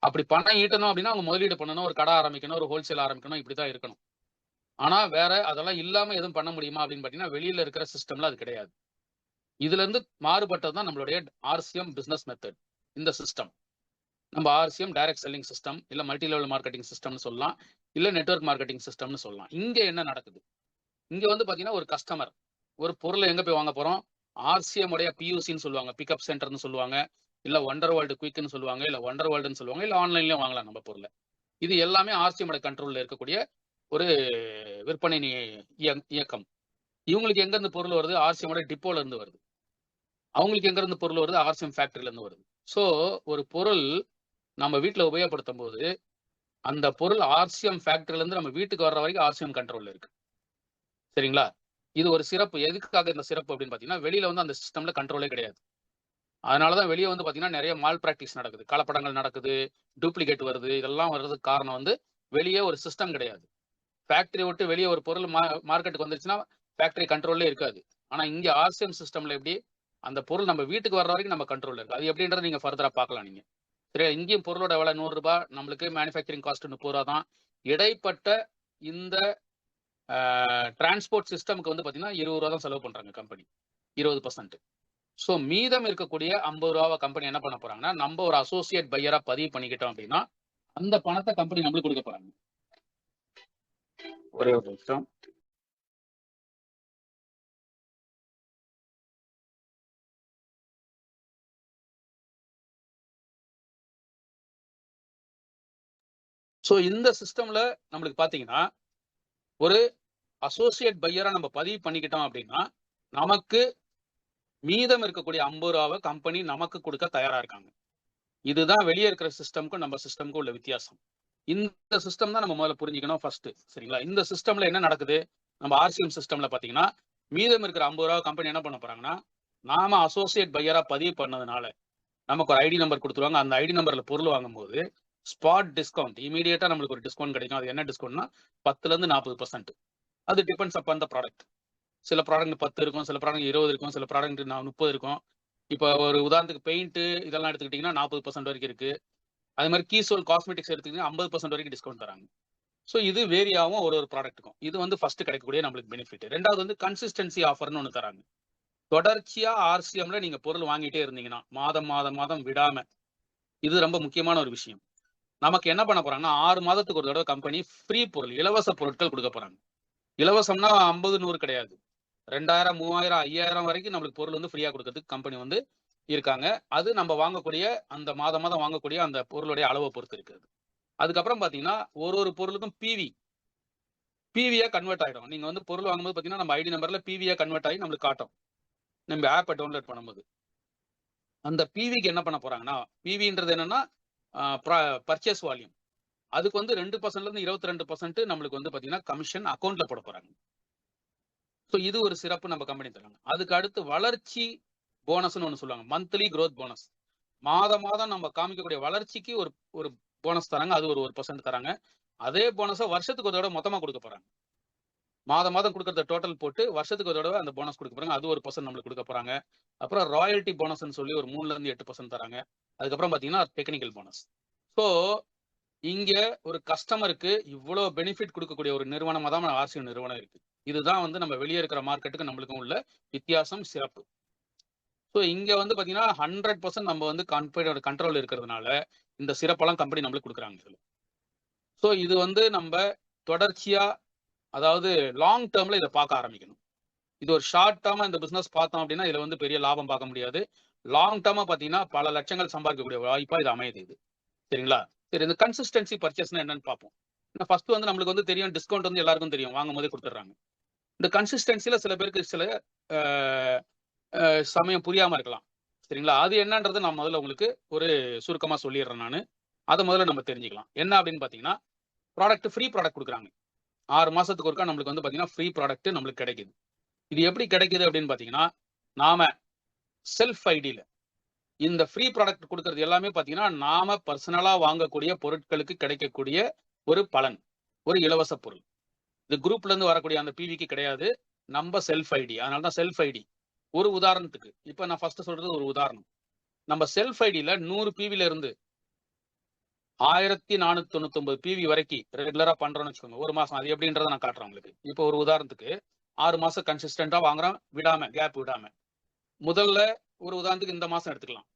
அப்படி பணம் ஈட்டணும் அப்படின்னா அவங்க முதலீடு பண்ணணும், ஒரு கடை ஆரம்பிக்கணும், ஒரு ஹோல்சேல் ஆரம்பிக்கணும், இப்படிதான் இருக்கணும். ஆனா வேற அதெல்லாம் இல்லாம எதுவும் பண்ண முடியுமா அப்படின்னு பாத்தீங்கன்னா வெளியில இருக்கிற சிஸ்டம்ல அது கிடையாது. இதுல இருந்து மாறுபட்டது தான் நம்மளுடைய ஆர்சிஎம் பிசினஸ் மெத்தட். இந்த சிஸ்டம் நம்ம ஆர்சிஎம் டைரக்ட் செல்லிங் சிஸ்டம், இல்ல மல்டி லெவல் மார்க்கெட்டிங் சிஸ்டம்னு சொல்லலாம், இல்ல நெட்வொர்க் மார்க்கெட்டிங் சிஸ்டம்னு சொல்லலாம். இங்க என்ன நடக்குது, இங்க வந்து பாத்தீங்கன்னா ஒரு கஸ்டமர் ஒரு பொருளை எங்க போய் வாங்க போறோம், ஆர்சிஎம் உடைய பியூசின்னு சொல்லுவாங்க, பிக்கப் சென்டர்னு சொல்லுவாங்க, இல்ல ஒண்டர் வேர்ல்டு குயிக்னு சொல்லுவாங்க, இல்ல ஒண்டர் வேர்ல்டுன்னு சொல்லுவாங்க, இல்ல ஆன்லைன்லயும் வாங்கலாம் நம்ம பொருளை. இது எல்லாமே ஆர்சிஎம் உடைய கண்ட்ரோல்ல இருக்கக்கூடிய ஒரு விற்பனை இயக்கம். இவங்களுக்கு எங்க இருந்து பொருள் வருது, ஆர்சிஎம் உடைய டிப்போல இருந்து வருது. அவங்களுக்கு எங்க இருந்து பொருள் வருது, ஆர்சிஎம் ஃபேக்டரியில இருந்து வருது. சோ ஒரு பொருள் நம்ம வீட்டுல உபயோகப்படுத்தும் போது அந்த பொருள் ஆர்சிஎம் ஃபேக்டரியில இருந்து நம்ம வீட்டுக்கு வர்ற வரைக்கும் ஆர்சிஎம் கண்ட்ரோல்ல இருக்கு. சரிங்களா? இது ஒரு சிறப்பு. எதுக்காக இந்த சிறப்பு அப்படின்னு பாத்தீங்கன்னா, வெளியில வந்து அந்த சிஸ்டம்ல கண்ட்ரோலே கிடையாது. அதனாலதான் வெளியே வந்து பாத்தீங்கன்னா நிறைய மால் பிராக்டிஸ் நடக்குது, கலப்படங்கள் நடக்குது, டூப்ளிகேட் வருது. இதெல்லாம் வர்றதுக்கு காரணம் வந்து வெளியே ஒரு சிஸ்டம் கிடையாது. ஃபேக்டரி விட்டு வெளியே ஒரு பொருள் மார்க்கெட்டுக்கு வந்துருச்சுன்னா ஃபேக்டரி கண்ட்ரோல்லே இருக்காது. ஆனா இங்க ஆர்சிஎம் சிஸ்டம்ல எப்படி அந்த பொருள் நம்ம வீட்டுக்கு வர்ற வரைக்கும் நம்ம கண்ட்ரோல்ல இருக்கு. அது எப்படின்றத நீங்க ஃபர்தரா பார்க்கலாம் நீங்க. சரியா? இங்கேயும் பொருளோட விலை ₹100, நம்மளுக்கு மேனுஃபேக்சரிங் காஸ்ட் ₹30 தான். இடைப்பட்ட இந்த டிரான்ஸ்போர்ட் சிஸ்டமுக்கு வந்து பாத்தீங்கன்னா ₹20 தான் செலவு பண்றாங்க கம்பெனி, 20%. ஸோ மீதம் இருக்கக்கூடிய ₹50 கம்பெனி என்ன பண்ண போறாங்கன்னா, நம்ம ஒரு அசோசியேட் பையரா பதிவு பண்ணிக்கிட்டோம் அப்படின்னா அந்த பணத்தை கம்பெனி நம்மளுக்கு கொடுக்க போறாங்க. ஒரே ஒரு நிமிஷம். ஸோ இந்த சிஸ்டம்ல நம்மளுக்கு பாத்தீங்கன்னா ஒரு அசோசியேட் பையரா நம்ம பதிவு பண்ணிக்கிட்டோம் அப்படின்னா நமக்கு மீதம் இருக்கக்கூடிய ₹50 கம்பெனி நமக்கு கொடுக்க தயாரா இருக்காங்க. இதுதான் வெளியே இருக்கிற சிஸ்டம்க்கும் நம்ம சிஸ்டம்க்கும் உள்ள வித்தியாசம். இந்த சிஸ்டம் தான் நம்ம முதல்ல புரிஞ்சுக்கணும் ஃபர்ஸ்ட். சரிங்களா? இந்த சிஸ்டம்ல என்ன நடக்குது, நம்ம ஆர்சிஎம் சிஸ்டம்ல பாத்தீங்கன்னா மீதம் இருக்கிற ₹50 கம்பெனி என்ன பண்ண போறாங்கன்னா, நாம அசோசியேட் பையரா பதிவு பண்ணதுனால நமக்கு ஒரு ஐடி நம்பர் கொடுத்துருவாங்க. அந்த ஐடி நம்பர்ல பொருள் வாங்கும்போது ஸ்பாட் டிஸ்கவுண்ட், இமீடியட்டா நம்மளுக்கு ஒரு டிஸ்கவுண்ட் கிடைக்கும். அது என்ன டிஸ்கவுண்ட்னா 10ல இருந்து 40%. அது டிபெண்ட்ஸ் அப்பான் த ப்ராடக்ட். சில ப்ராடக்ட் 10 இருக்கும், சில ப்ராடக்ட் 20 இருக்கும், சில ப்ராடக்ட் 30 இருக்கும். இப்போ ஒரு உதாரணத்துக்கு பெயிண்ட் இதெல்லாம் எடுத்துக்கிட்டீங்கன்னா 40% வரைக்கும் இருக்கு. அதே மாதிரி கீசோல் காஸ்மெட்டிக்ஸ் எடுத்துக்கிட்டீங்கன்னா 50% வரைக்கும் டிஸ்கவுண்ட் தராங்க. ஸோ இது வேரி ஆகும் ஒரு ப்ராடக்ட்டுக்கும். இது வந்து ஃபர்ஸ்ட் கிடைக்கக்கூடிய நம்மளுக்கு பெனிஃபிட். ரெண்டாவது வந்து கன்சிஸ்டன்சி ஆஃபர்னு ஒன்று தராங்க. தொடர்ச்சியா ஆர்சிஎம்ல நீங்க பொருள் வாங்கிட்டே இருந்தீங்கன்னா மாதம் விடாம, இது ரொம்ப முக்கியமான ஒரு விஷயம். நமக்கு என்ன பண்ண போறாங்கன்னா 6 மாதத்துக்கு ஒரு தடவை கம்பெனி ஃப்ரீ பொருள், இலவச பொருட்கள் கொடுக்க போறாங்க. இலவசம்னா 50, 100 கிடையாது. 2000, 3000, 5000 வரைக்கும் நம்மளுக்கு பொருள் வந்து ஃப்ரீயா கொடுக்கறதுக்கு கம்பெனி வந்து இருக்காங்க. அது நம்ம வாங்கக்கூடிய அந்த மாதம் வாங்கக்கூடிய அந்த பொருளுடைய அளவை பொறுத்து இருக்குது. அதுக்கப்புறம் பாத்தீங்கன்னா ஒரு பொருளுக்கும் பிவியா கன்வெர்ட் ஆயிடும். நீங்க வந்து பொருள் வாங்கும்போது பாத்தீங்கன்னா நம்ம ஐடி நம்பர்ல பிவியா கன்வெர்ட் ஆகி நம்மளுக்கு காட்டும். நம்ம ஆப்பை டவுன்லோட் பண்ணும்போது அந்த பிவிக்கு என்ன பண்ண போறாங்கன்னா, பிவின்றது என்னன்னா பர்ச்சேஸ் வால்யூம். அதுக்கு வந்து 2% இருந்து 22% நம்மளுக்கு வந்து பாத்தீங்கன்னா கமிஷன் அக்கௌண்ட்ல போட போறாங்க. ஸோ இது ஒரு சிறப்பு நம்ம கம்பெனி தராங்க. அதுக்கு அடுத்து வளர்ச்சி போனஸ்னு ஒன்று சொல்லுவாங்க, மந்த்லி க்ரோத் போனஸ். மாதம் நம்ம காமிக்கக்கூடிய வளர்ச்சிக்கு ஒரு போனஸ் தராங்க. அது ஒரு 1% தராங்க. அதே போனஸை வருஷத்துக்கு ஒரு தடவை மொத்தமா கொடுக்க போறாங்க. மாதம் கொடுக்கறத டோட்டல் போட்டு வருஷத்துக்கு ஒரு தடவை அந்த போனஸ் கொடுக்க போறாங்க. அது 1% நம்மளுக்கு கொடுக்க போறாங்க. அப்புறம் ராயல்டி போனஸ்ன்னு சொல்லி ஒரு 3ல இருந்து 8% தராங்க. அதுக்கப்புறம் பாத்தீங்கன்னா டெக்னிக்கல் போனஸ். ஸோ இங்க ஒரு கஸ்டமருக்கு இவ்வளவு பெனிஃபிட் கொடுக்கக்கூடிய ஒரு நிறுவனமா தான் ஆர்சிஎம் நிறுவனம் இருக்கு. இதுதான் வந்து நம்ம வெளியே இருக்கிற மார்க்கெட்டுக்கு நம்மளுக்கும் உள்ள வித்தியாசம், சிறப்பு. ஸோ இங்க வந்து பாத்தீங்கன்னா 100% நம்ம வந்து கம்பெனியோட கண்ட்ரோல் இருக்கிறதுனால இந்த சிறப்பெல்லாம் கம்பெனி நம்மளுக்கு கொடுக்குறாங்க. ஸோ இது வந்து நம்ம தொடர்ச்சியா, அதாவது லாங் டேர்ம்ல இதை பார்க்க ஆரம்பிக்கணும். இது ஒரு ஷார்ட் டேர்மா இந்த பிசினஸ் பார்த்தோம் அப்படின்னா இதுல வந்து பெரிய லாபம் பார்க்க முடியாது. லாங் டேர்மா பாத்தீங்கன்னா பல லட்சங்கள் சம்பாதிக்கக்கூடிய வாய்ப்பா இது அமையுது இது. சரிங்களா? சரி, இந்த கன்சிஸ்டன்சி பர்ச்சேஸ்னா என்னன்னு பார்ப்போம். ஃபர்ஸ்ட் வந்து நம்மளுக்கு வந்து தெரியும், டிஸ்கவுண்ட் வந்து எல்லாருக்கும் தெரியும், வாங்கும் போதே கொடுத்துட்றாங்க. இந்த கன்சிஸ்டன்சில சில பேருக்கு சில சமயம் புரியாம இருக்கலாம். சரிங்களா? அது என்னன்றது நான் முதல்ல உங்களுக்கு ஒரு சுருக்கமா சொல்லிடுறேன் நானு. அதை முதல்ல நம்ம தெரிஞ்சுக்கலாம். என்ன அப்படின்னு பாத்தீங்கன்னா, ஃப்ரீ ப்ராடக்ட் கொடுக்குறாங்க. 6 மாசத்துக்கு ஒருக்கா நம்மளுக்கு வந்து பாத்தீங்கன்னா ஃப்ரீ ப்ராடக்ட் நம்மளுக்கு கிடைக்குது. இது எப்படி கிடைக்குது அப்படின்னு பாத்தீங்கன்னா, நாம செல்ஃப் ஐடியில இந்த ஃப்ரீ ப்ராடக்ட் கொடுக்கறது எல்லாமே பாத்தீங்கன்னா, நாம பர்சனலா வாங்கக்கூடிய பொருட்களுக்கு கிடைக்கக்கூடிய ஒரு பலன், ஒரு இலவச பொருள். இது குரூப்ல இருந்து வரக்கூடிய அந்த பிவிக்கு கிடையாது. நம்ம செல்ஃப் ஐடி. அதனால தான் செல்ஃப் ஐடி. ஒரு உதாரணத்துக்கு, இப்ப நான் ஃபர்ஸ்ட் சொல்றது ஒரு உதாரணம். நம்ம செல்ஃப் ஐடியில 100 பிவில இருந்து 1499 பிவி வரைக்கும் ரெகுலரா பண்றோம்னு வச்சுக்கோங்க. ஒரு மாசம். அது எப்படின்றத நான் காட்டுறேன் உங்களுக்கு. இப்போ ஒரு உதாரணத்துக்கு 6 மாசம் கன்சிஸ்டன்டா வாங்குறோம், விடாம, கேப் விடாம. முதல்ல ஒரு உதாரணத்துக்கு இந்த மாசம் எடுத்துக்கலாம்.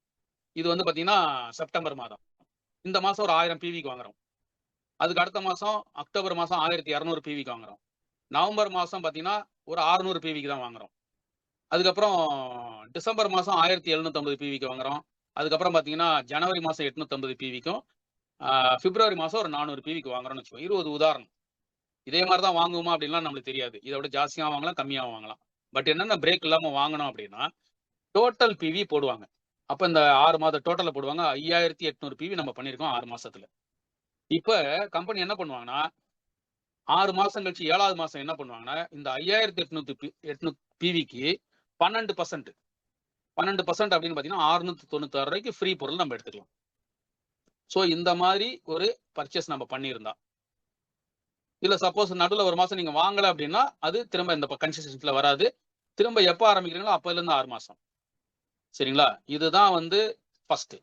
இது வந்து பாத்தீங்கன்னா செப்டம்பர் மாதம். இந்த மாசம் ஒரு 1000 பிவிக்கு வாங்குறோம். அதுக்கு அடுத்த மாசம் அக்டோபர் மாசம் 1200 பிவிக்கு வாங்குறோம். நவம்பர் மாசம் பாத்தீங்கன்னா ஒரு 600 பிவிக்கு தான் வாங்குறோம். அதுக்கப்புறம் டிசம்பர் மாசம் 1750 பிவிக்கு வாங்குறோம். அதுக்கப்புறம் பாத்தீங்கன்னா ஜனவரி மாசம் 850 பிவிக்கும், பிப்ரவரி மாசம் ஒரு 400 பிவிக்கு வாங்குறோம்னு வச்சுக்கோங்க. இது ஒரு உதாரணம். இதே மாதிரி தான் வாங்குவோமா அப்படின்லாம் நம்மளுக்கு தெரியாது. இதை விட ஜாஸ்தியா வாங்கலாம், கம்மியாவும் வாங்கலாம். பட் என்னென்ன பிரேக் இல்லாம வாங்கணும் அப்படின்னா, டோட்டல் பிவி போடுவாங்க. அப்ப இந்த 6 மாத டோட்டல்ல போடுவாங்க. 5800 பிவி நம்ம பண்ணியிருக்கோம் 6 மாசத்துல. இப்ப கம்பெனி என்ன பண்ணுவாங்கன்னா, 6 மாசம் கழிச்சு 7வது மாசம் என்ன பண்ணுவாங்கன்னா, இந்த 5800 பிவிக்கு 12% 12% அப்படின்னு பாத்தீங்கன்னா 696 ரூபாய்க்கு ஃப்ரீ பொருள் நம்ம எடுத்துக்கலாம். சோ இந்த மாதிரி ஒரு பர்ச்சேஸ் நம்ம பண்ணியிருந்தா, இல்ல சப்போஸ் நடுவுல ஒரு மாசம் நீங்க வாங்கல அப்படின்னா, அது திரும்ப இந்த கன்சிஸ்டன்சில வராது. திரும்ப எப்ப ஆரம்பிக்கிறீங்களோ அப்பல இருந்து 6 மாசம். சரிங்களா? இதுதான் வந்து ஃபர்ஸ்ட்.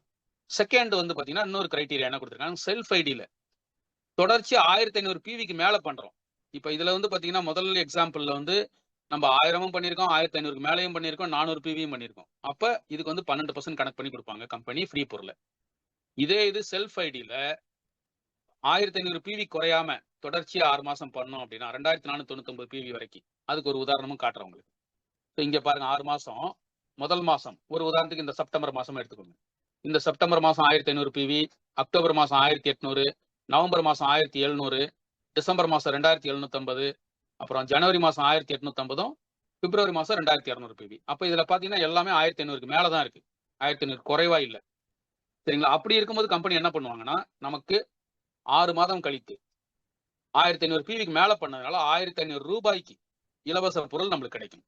செகண்ட் வந்து பாத்தீங்கன்னா, இன்னொரு கிரைட்டீரியா என்ன கொடுத்திருக்காங்க, செல்ஃப் ஐடியில தொடர்ச்சியா 1500 பிவிக்கு மேல பண்றோம். இப்ப இதுல வந்து பாத்தீங்கன்னா, முதல் எக்ஸாம்பிள்ல வந்து நம்ம 1000ம் பண்ணியிருக்கோம், 1500க்கு மேலயும் பண்ணியிருக்கோம், 400 பிவியும் பண்ணியிருக்கோம். அப்ப இதுக்கு வந்து 12% கணக்கு பண்ணி கொடுப்பாங்க கம்பெனி ஃப்ரீ பொருள. இதே இது செல்ஃப் ஐடியில 1500 பிவி குறையாம தொடர்ச்சியா 6 மாசம் பண்ணோம் அப்படின்னா 2499 பிவி வரைக்கும். அதுக்கு ஒரு உதாரணமும் காட்டுறேன் உங்களுக்கு. இங்க பாருங்க 6 மாசம், முதல் மாசம் ஒரு உதாரணத்துக்கு இந்த செப்டம்பர் மாசம் எடுத்துக்கோங்க. இந்த செப்டம்பர் மாசம் 1500 பிவி, அக்டோபர் மாசம் 1800, நவம்பர் மாசம் 1700, டிசம்பர் மாசம் 2750, அப்புறம் ஜனவரி மாசம் 1850, பிப்ரவரி மாசம் 2200 பிவி. அப்ப இதுல பாத்தீங்கன்னா எல்லாமே 1500க்கு மேலதான் இருக்கு. 1500 குறைவா இல்ல. சரிங்களா? அப்படி இருக்கும்போது கம்பெனி என்ன பண்ணுவாங்கன்னா, நமக்கு 6 மாதம் கழித்து 1500 பிவிக்கு மேல பண்ணதுனால 1500 ரூபாய்க்கு இலவச பொருள் நம்மளுக்கு கிடைக்கும்.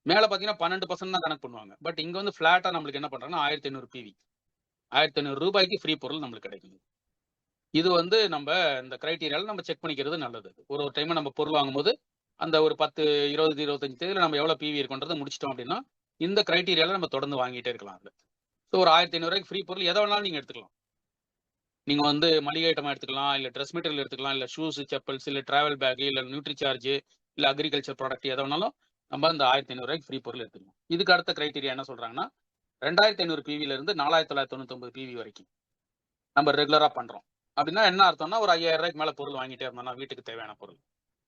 மேல பாத்தீங்கன்னா 12% தான் கணக்கு பண்ணுவாங்க. பட் இங்க வந்து பிளாட்டா நம்மளுக்கு என்ன பண்றாங்கன்னா 1500 பிவி, 1500 ரூபாய்க்கு ஃப்ரீ பொருள் நம்மளுக்கு கிடைக்கும். இது வந்து நம்ம இந்த கிரைட்டீரியால நம்ம செக் பண்ணிக்கிறது நல்லது. ஒரு டைம் நம்ம பொருள் வாங்கும்போது அந்த ஒரு 10, 20, 25 தேதியில நம்ம எவ்வளவு பிவி இருக்குன்றதை முடிச்சிட்டோம் அப்படின்னா, இந்த கிரைட்டீரியால நம்ம தொடர்ந்து வாங்கிட்டே இருக்கலாம். ஸோ ஒரு 1500 ரூபாய்க்கு ஃப்ரீ பொருள் எதை வேணாலும் நீங்க எடுத்துக்கலாம். நீங்க வந்து மளிகை ஐட்டமா எடுத்துக்கலாம், இல்ல ட்ரெஸ் மெட்டீரியல் எடுத்துக்கலாம், இல்ல ஷூஸ், செப்பல்ஸ், இல்ல டிராவல் பேக், இல்ல நியூட்ரி சார்ஜ், இல்ல அக்ரிகல்ச்சர் ப்ராடக்ட் எதை வேணாலும் நம்ம இந்த 1500 ரூபாய்க்கு ஃப்ரீ பொருள் எடுத்துக்கலாம். இதுக்கு அடுத்த கிரைட்டீரியா என்ன சொல்றாங்கன்னா, 2500 பிவில இருந்து 4999 பிவி வரைக்கும் நம்ம ரெகுலரா பண்றோம். அப்படின்னா என்ன அர்த்தம்னா, ஒரு 5000 ரூபாய்க்கு மேல பொருள் வாங்கிட்டே இருந்தோம்னா வீட்டுக்கு தேவையான பொருள்.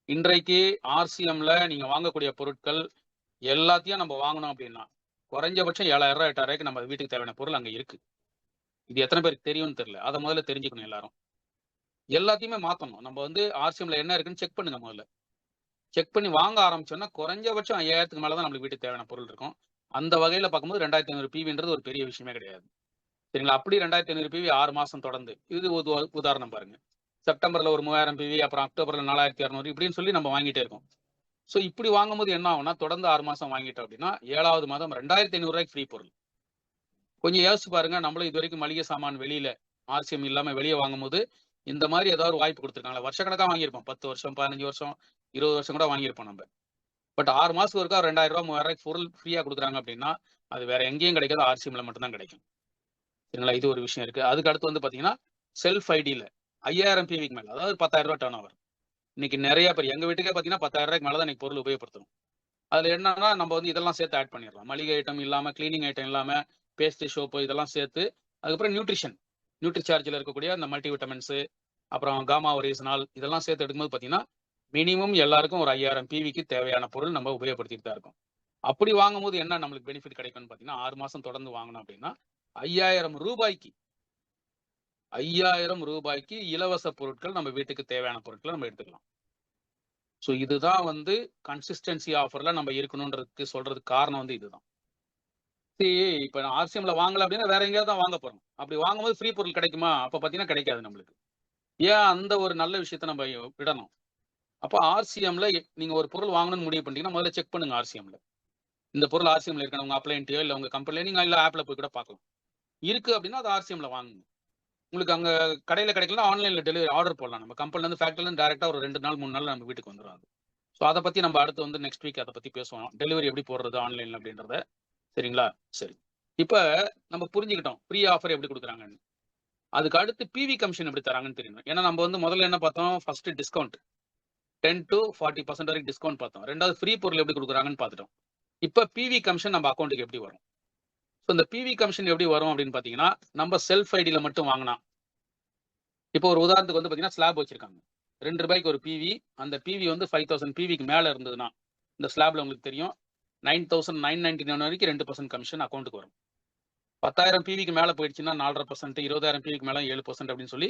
இன்றைக்கு ஆர்சிஎம்ல நீங்க வாங்கக்கூடிய பொருட்கள் எல்லாத்தையும் நம்ம வாங்கணும் அப்படின்னா குறைஞ்சபட்சம் 7000 ரூபாய் 8000 ரூபாய்க்கு நம்ம வீட்டுக்கு தேவையான பொருள் அங்க இருக்கு. இது எத்தனை பேருக்கு தெரியும்னு தெரியல. அதை முதல்ல தெரிஞ்சுக்கணும் எல்லாரும். எல்லாத்தையுமே மாத்தணும். நம்ம வந்து ஆர்சிஎம்ல என்ன இருக்குன்னு செக் பண்ணுங்க முதல்ல. செக் பண்ணி வாங்க ஆரம்பிச்சோம்னா குறைஞ்சபட்சம் 5000க்கு மேலதான் நம்மளுக்கு வீட்டுக்கு தேவையான பொருள் இருக்கும். அந்த வகையில பார்க்கும்போது 2500 பிவின்றது ஒரு பெரிய விஷயமே கிடையாது. சரிங்களா? அப்படி 2500 பிவி 6 மாசம் தொடர்ந்து. இது ஒரு உதாரணம் பாருங்க. செப்டம்பர்ல ஒரு 3000 பிவி, அப்புறம் அக்டோபர்ல 4200 இப்படின்னு சொல்லி நம்ம வாங்கிட்டே இருக்கோம். சோ இப்படி வாங்கும்போது என்ன ஆகும்னா, தொடர்ந்து 6 மாசம் வாங்கிட்டோம் அப்படின்னா 7வது மாதம் 2500 ரூபாய்க்கு ஃப்ரீ பொருள். கொஞ்சம் யோசிச்சு பாருங்க. நம்மளும் இது வரைக்கும் மளிகை சாமான் வெளியில ஆர்சிஎம் இல்லாம வெளியே வாங்கும்போது இந்த மாதிரி ஏதாவது வாய்ப்பு கொடுத்துருக்காங்களா? வருஷக்கணக்கா வாங்கியிருப்போம். 10 வருஷம், 15 வருஷம், 20 வருஷம் கூட வாங்கியிருப்போம் நம்ம. பட் 6 மாசத்துக்கு ஒருக்கா 2000 ரூபாய், 3000 ரூபாய்க்கு பொருள் ஃப்ரீயா கொடுக்குறாங்க அப்படின்னா, அது வேற எங்கேயும் கிடைக்காது, ஆர்சிஎம்ல மட்டும் தான் கிடைக்கும். சரிங்களா? இது ஒரு விஷயம் இருக்கு. அதுக்கு அடுத்து வந்து பாத்தீங்கன்னா, செல்ஃப் ஐடியில 5000 பிவிக்கு மேல, அதாவது 10,000 ரூபாய் டர்ன் ஓவர். இன்னைக்கு நிறைய பேர் எங்க வீட்டுக்கே பாத்தீங்கன்னா 10,000 ரூபாய்க்கு மேல தான் இன்னைக்கு பொருள் உபயோகப்படுத்தணும். அதுல என்னன்னா நம்ம வந்து இதெல்லாம் சேர்த்து ஆட் பண்ணிடலாம். மளிகை ஐட்டம் இல்லாம, கிளீனிங் ஐட்டம் இல்லாம, பேஸ்ட், சோப்பு இதெல்லாம் சேர்த்து, அதுக்கப்புறம் நியூட்ரிஷன், நியூட்ரி சார்ஜ்ல இருக்கக்கூடிய அந்த மல்டி விட்டமின்ஸ், அப்புறம் காமா ஒரேசினால் இதெல்லாம் சேர்த்து எடுக்கும்போது பாத்தீங்கன்னா, மினிமம் எல்லாருக்கும் ஒரு 5000 பிவிக்கு தேவையான பொருள் நம்ம உபயோகப்படுத்திட்டு தான் இருக்கோம். அப்படி வாங்கும்போது என்ன நம்மளுக்கு பெனிஃபிட் கிடைக்கும்னு பார்த்தீங்கன்னா 6 மாசம் தொடர்ந்து வாங்கணும் அப்படின்னா 5000 ரூபாய்க்கு இலவச பொருட்கள் நம்ம வீட்டுக்கு தேவையான பொருட்களை நம்ம எடுத்துக்கலாம். ஸோ இதுதான் வந்து கன்சிஸ்டன்சி ஆஃபர்ல நம்ம இருக்கணும்ன்றதுக்கு சொல்றதுக்கு காரணம் வந்து இதுதான். இப்ப நான் ஆர்சிஎம்ல வாங்கல அப்படின்னா வேற எங்கேயாவது தான் வாங்க போறோம். அப்படி வாங்கும்போது ஃப்ரீ பொருள் கிடைக்குமா? அப்ப பாத்தீங்கன்னா கிடைக்காது நம்மளுக்கு. ஏன் அந்த ஒரு நல்ல விஷயத்த நம்ம விடணும்? அப்ப ஆர்சிஎம்ல நீங்க ஒரு பொருள் வாங்கணும்னு முடிவு பண்ணிட்டீங்கன்னா முதல்ல செக் பண்ணுங்க ஆர்சிஎம்ல. இந்த பொருள் ஆர்சிஎம்ல இருக்கணும். உங்க அப்ளைன்ட்டியோ இல்ல உங்க கம்பெனில நீங்க இல்ல ஆப்ல போய் கூட பார்க்கலாம். இருக்கு அப்படின்னா அது ஆர்சிஎம்ல வாங்குங்க. உங்களுக்கு அங்க கடையில கிடைக்கலன்னா ஆன்லைன்ல டெலிவரி ஆர்டர் போடலாம். நம்ம கம்பெனில இருந்து ஃபேக்டரில இருந்து டைரக்டா ஒரு 2 நாள் 3 நாள் நம்ம வீட்டுக்கு வந்துரும் அது. ஸோ அதை பத்தி நம்ம அடுத்து வந்து நெக்ஸ்ட் வீக் அதை பத்தி பேசுவோம். டெலிவரி எப்படி போடுறது ஆன்லைன்ல அப்படின்றத. சரிங்களா? சரி. இப்ப நம்ம புரிஞ்சுக்கிட்டோம் ஃப்ரீ ஆஃபர் எப்படி கொடுக்குறாங்கன்னு. அதுக்கு அடுத்து பிவி கமிஷன் எப்படி தராங்கன்னு தெரியணும். ஏன்னா நம்ம வந்து முதல்ல என்ன பார்த்தோம்? ஃபர்ஸ்ட் டிஸ்கவுண்ட் 10 to 40% வரைக்கும் டிஸ்கவுண்ட் பார்த்தோம். ரெண்டாவது ஃப்ரீ பொருள் எப்படி கொடுக்குறாங்கன்னு பார்த்துட்டோம். இப்ப பிவி கமிஷன் நம்ம அக்கௌண்ட்டுக்கு எப்படி வரும்? ஸோ இந்த பிவி கமிஷன் எப்படி வரும் அப்படின்னு பார்த்தீங்கன்னா நம்ம செல்ஃப் ஐடியில மட்டும் வாங்கினா இப்போ ஒரு உதாரணத்துக்கு வந்து பார்த்தீங்கன்னா ஸ்லாப் வச்சிருக்காங்க. ₹2 ஒரு பிவி. அந்த பிவி வந்து 5000 பிவிக்கு மேல இருந்ததுன்னா இந்த ஸ்லாப்ல உங்களுக்கு தெரியும் 9999 வரைக்கும் 2% கமிஷன் அக்கௌண்ட்டுக்கு வரும். 10,000 பிவிக்கு மேல போயிடுச்சுன்னா 4.5%, 20,000 பிவிக்கு மேல 7% அப்படின்னு சொல்லி